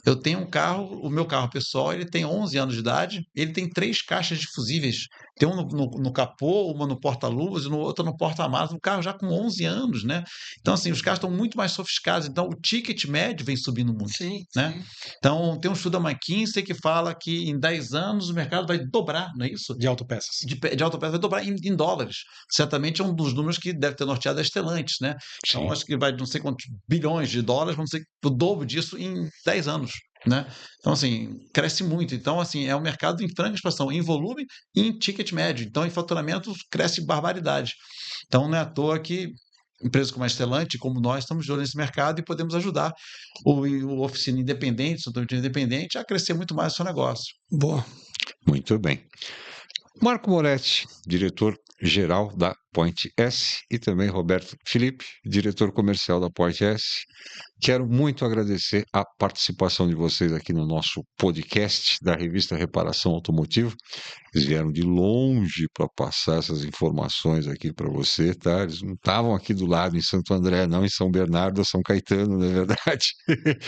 Eu tenho um carro, o meu carro pessoal, ele tem 11 anos de idade, ele tem 3 caixas de fusíveis. Tem um no capô, uma no porta-luvas e outra no porta-malas, um carro já com 11 anos, né? Então, assim, os carros estão muito mais sofisticados, então o ticket médio vem subindo muito, né? Sim. Então, tem um estudo da McKinsey que fala que em 10 anos o mercado vai dobrar, não é isso? De autopeças. De autopeças vai dobrar em dólares. Certamente é um dos números que deve ter norteado a Stellantis, né? Então, acho que vai de não sei quantos bilhões de dólares, vamos dizer, o dobro disso em 10 anos, né? Então, assim, cresce muito. Então, assim, é um mercado em franca expansão, em volume e em ticket médio. Então, em faturamento, cresce barbaridade. Então, não é à toa que empresas como a Stellantis, como nós, estamos de olho nesse mercado e podemos ajudar o oficina independente, o independente, a crescer muito mais o seu negócio. Boa. Muito bem. Marco Moretti, diretor-geral da Point S, e também Roberto Felipe, diretor comercial da Point S. Quero muito agradecer a participação de vocês aqui no nosso podcast da revista Reparação Automotiva. Eles vieram de longe para passar essas informações aqui para você, tá? Eles não estavam aqui do lado em Santo André, não, em São Bernardo ou São Caetano, não é verdade?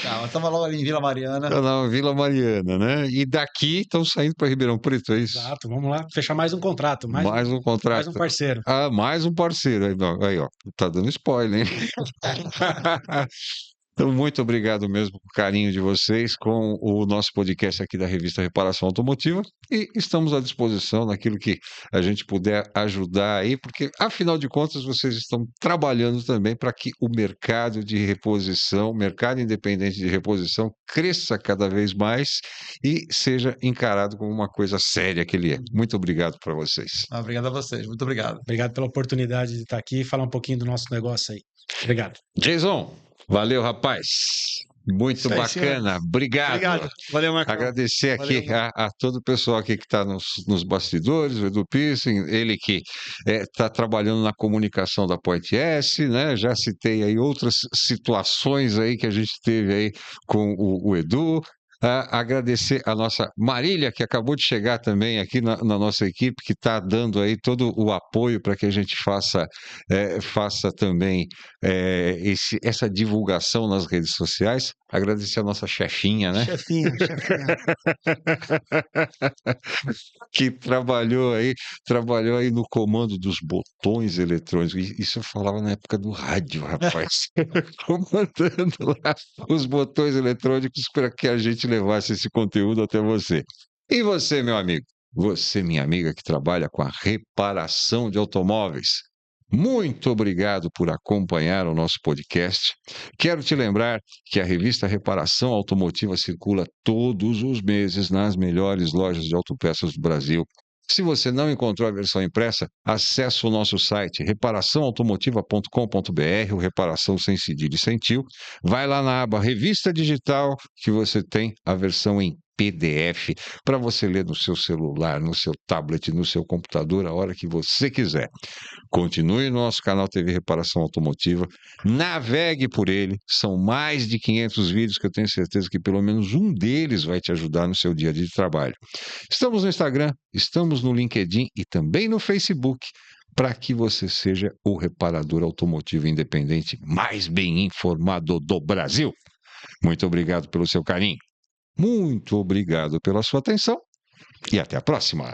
Não, estava logo ali em Vila Mariana. Na Vila Mariana, né? E daqui estão saindo para Ribeirão Preto, é isso? Exato, vamos lá fechar mais um contrato. Mais um contrato. Mais um parceiro. Mais um parceiro. Aí, ó, tá dando spoiler, hein? Então, muito obrigado mesmo pelo carinho de vocês com o nosso podcast aqui da revista Reparação Automotiva e estamos à disposição naquilo que a gente puder ajudar aí, porque afinal de contas vocês estão trabalhando também para que o mercado de reposição, mercado independente de reposição, cresça cada vez mais e seja encarado como uma coisa séria que ele é. Muito obrigado para vocês. Obrigado a vocês, muito obrigado. Obrigado pela oportunidade de estar aqui e falar um pouquinho do nosso negócio aí. Obrigado. Jason, valeu, rapaz. Muito Isso aí, bacana. Obrigado. Obrigado. Valeu, Marcão. Agradecer aqui Valeu, a todo o pessoal aqui que está nos bastidores, o Edu Piercing, ele que está trabalhando na comunicação da Point S, né? Já citei aí outras situações aí que a gente teve aí com o Edu. Agradecer a nossa Marília, que acabou de chegar também aqui na nossa equipe, que está dando aí todo o apoio para que a gente faça também essa divulgação nas redes sociais. Agradecer a nossa chefinha, né? Chefinha. Que trabalhou aí no comando dos botões eletrônicos. Isso eu falava na época do rádio, rapaz. Comandando lá os botões eletrônicos para que a gente levasse esse conteúdo até você. E você, meu amigo? Você, minha amiga, que trabalha com a reparação de automóveis. Muito obrigado por acompanhar o nosso podcast. Quero te lembrar que a revista Reparação Automotiva circula todos os meses nas melhores lojas de autopeças do Brasil. Se você não encontrou a versão impressa, acesse o nosso site reparaçãoautomotiva.com.br, o reparação sem cedilha e sem tio. Vai lá na aba Revista Digital que você tem a versão em PDF para você ler no seu celular, no seu tablet, no seu computador, a hora que você quiser. Continue no nosso canal TV Reparação Automotiva, navegue por ele, são mais de 500 vídeos que eu tenho certeza que pelo menos um deles vai te ajudar no seu dia a dia de trabalho. Estamos no Instagram, estamos no LinkedIn e também no Facebook, para que você seja o reparador automotivo independente mais bem informado do Brasil. Muito obrigado pelo seu carinho, muito obrigado pela sua atenção e até a próxima.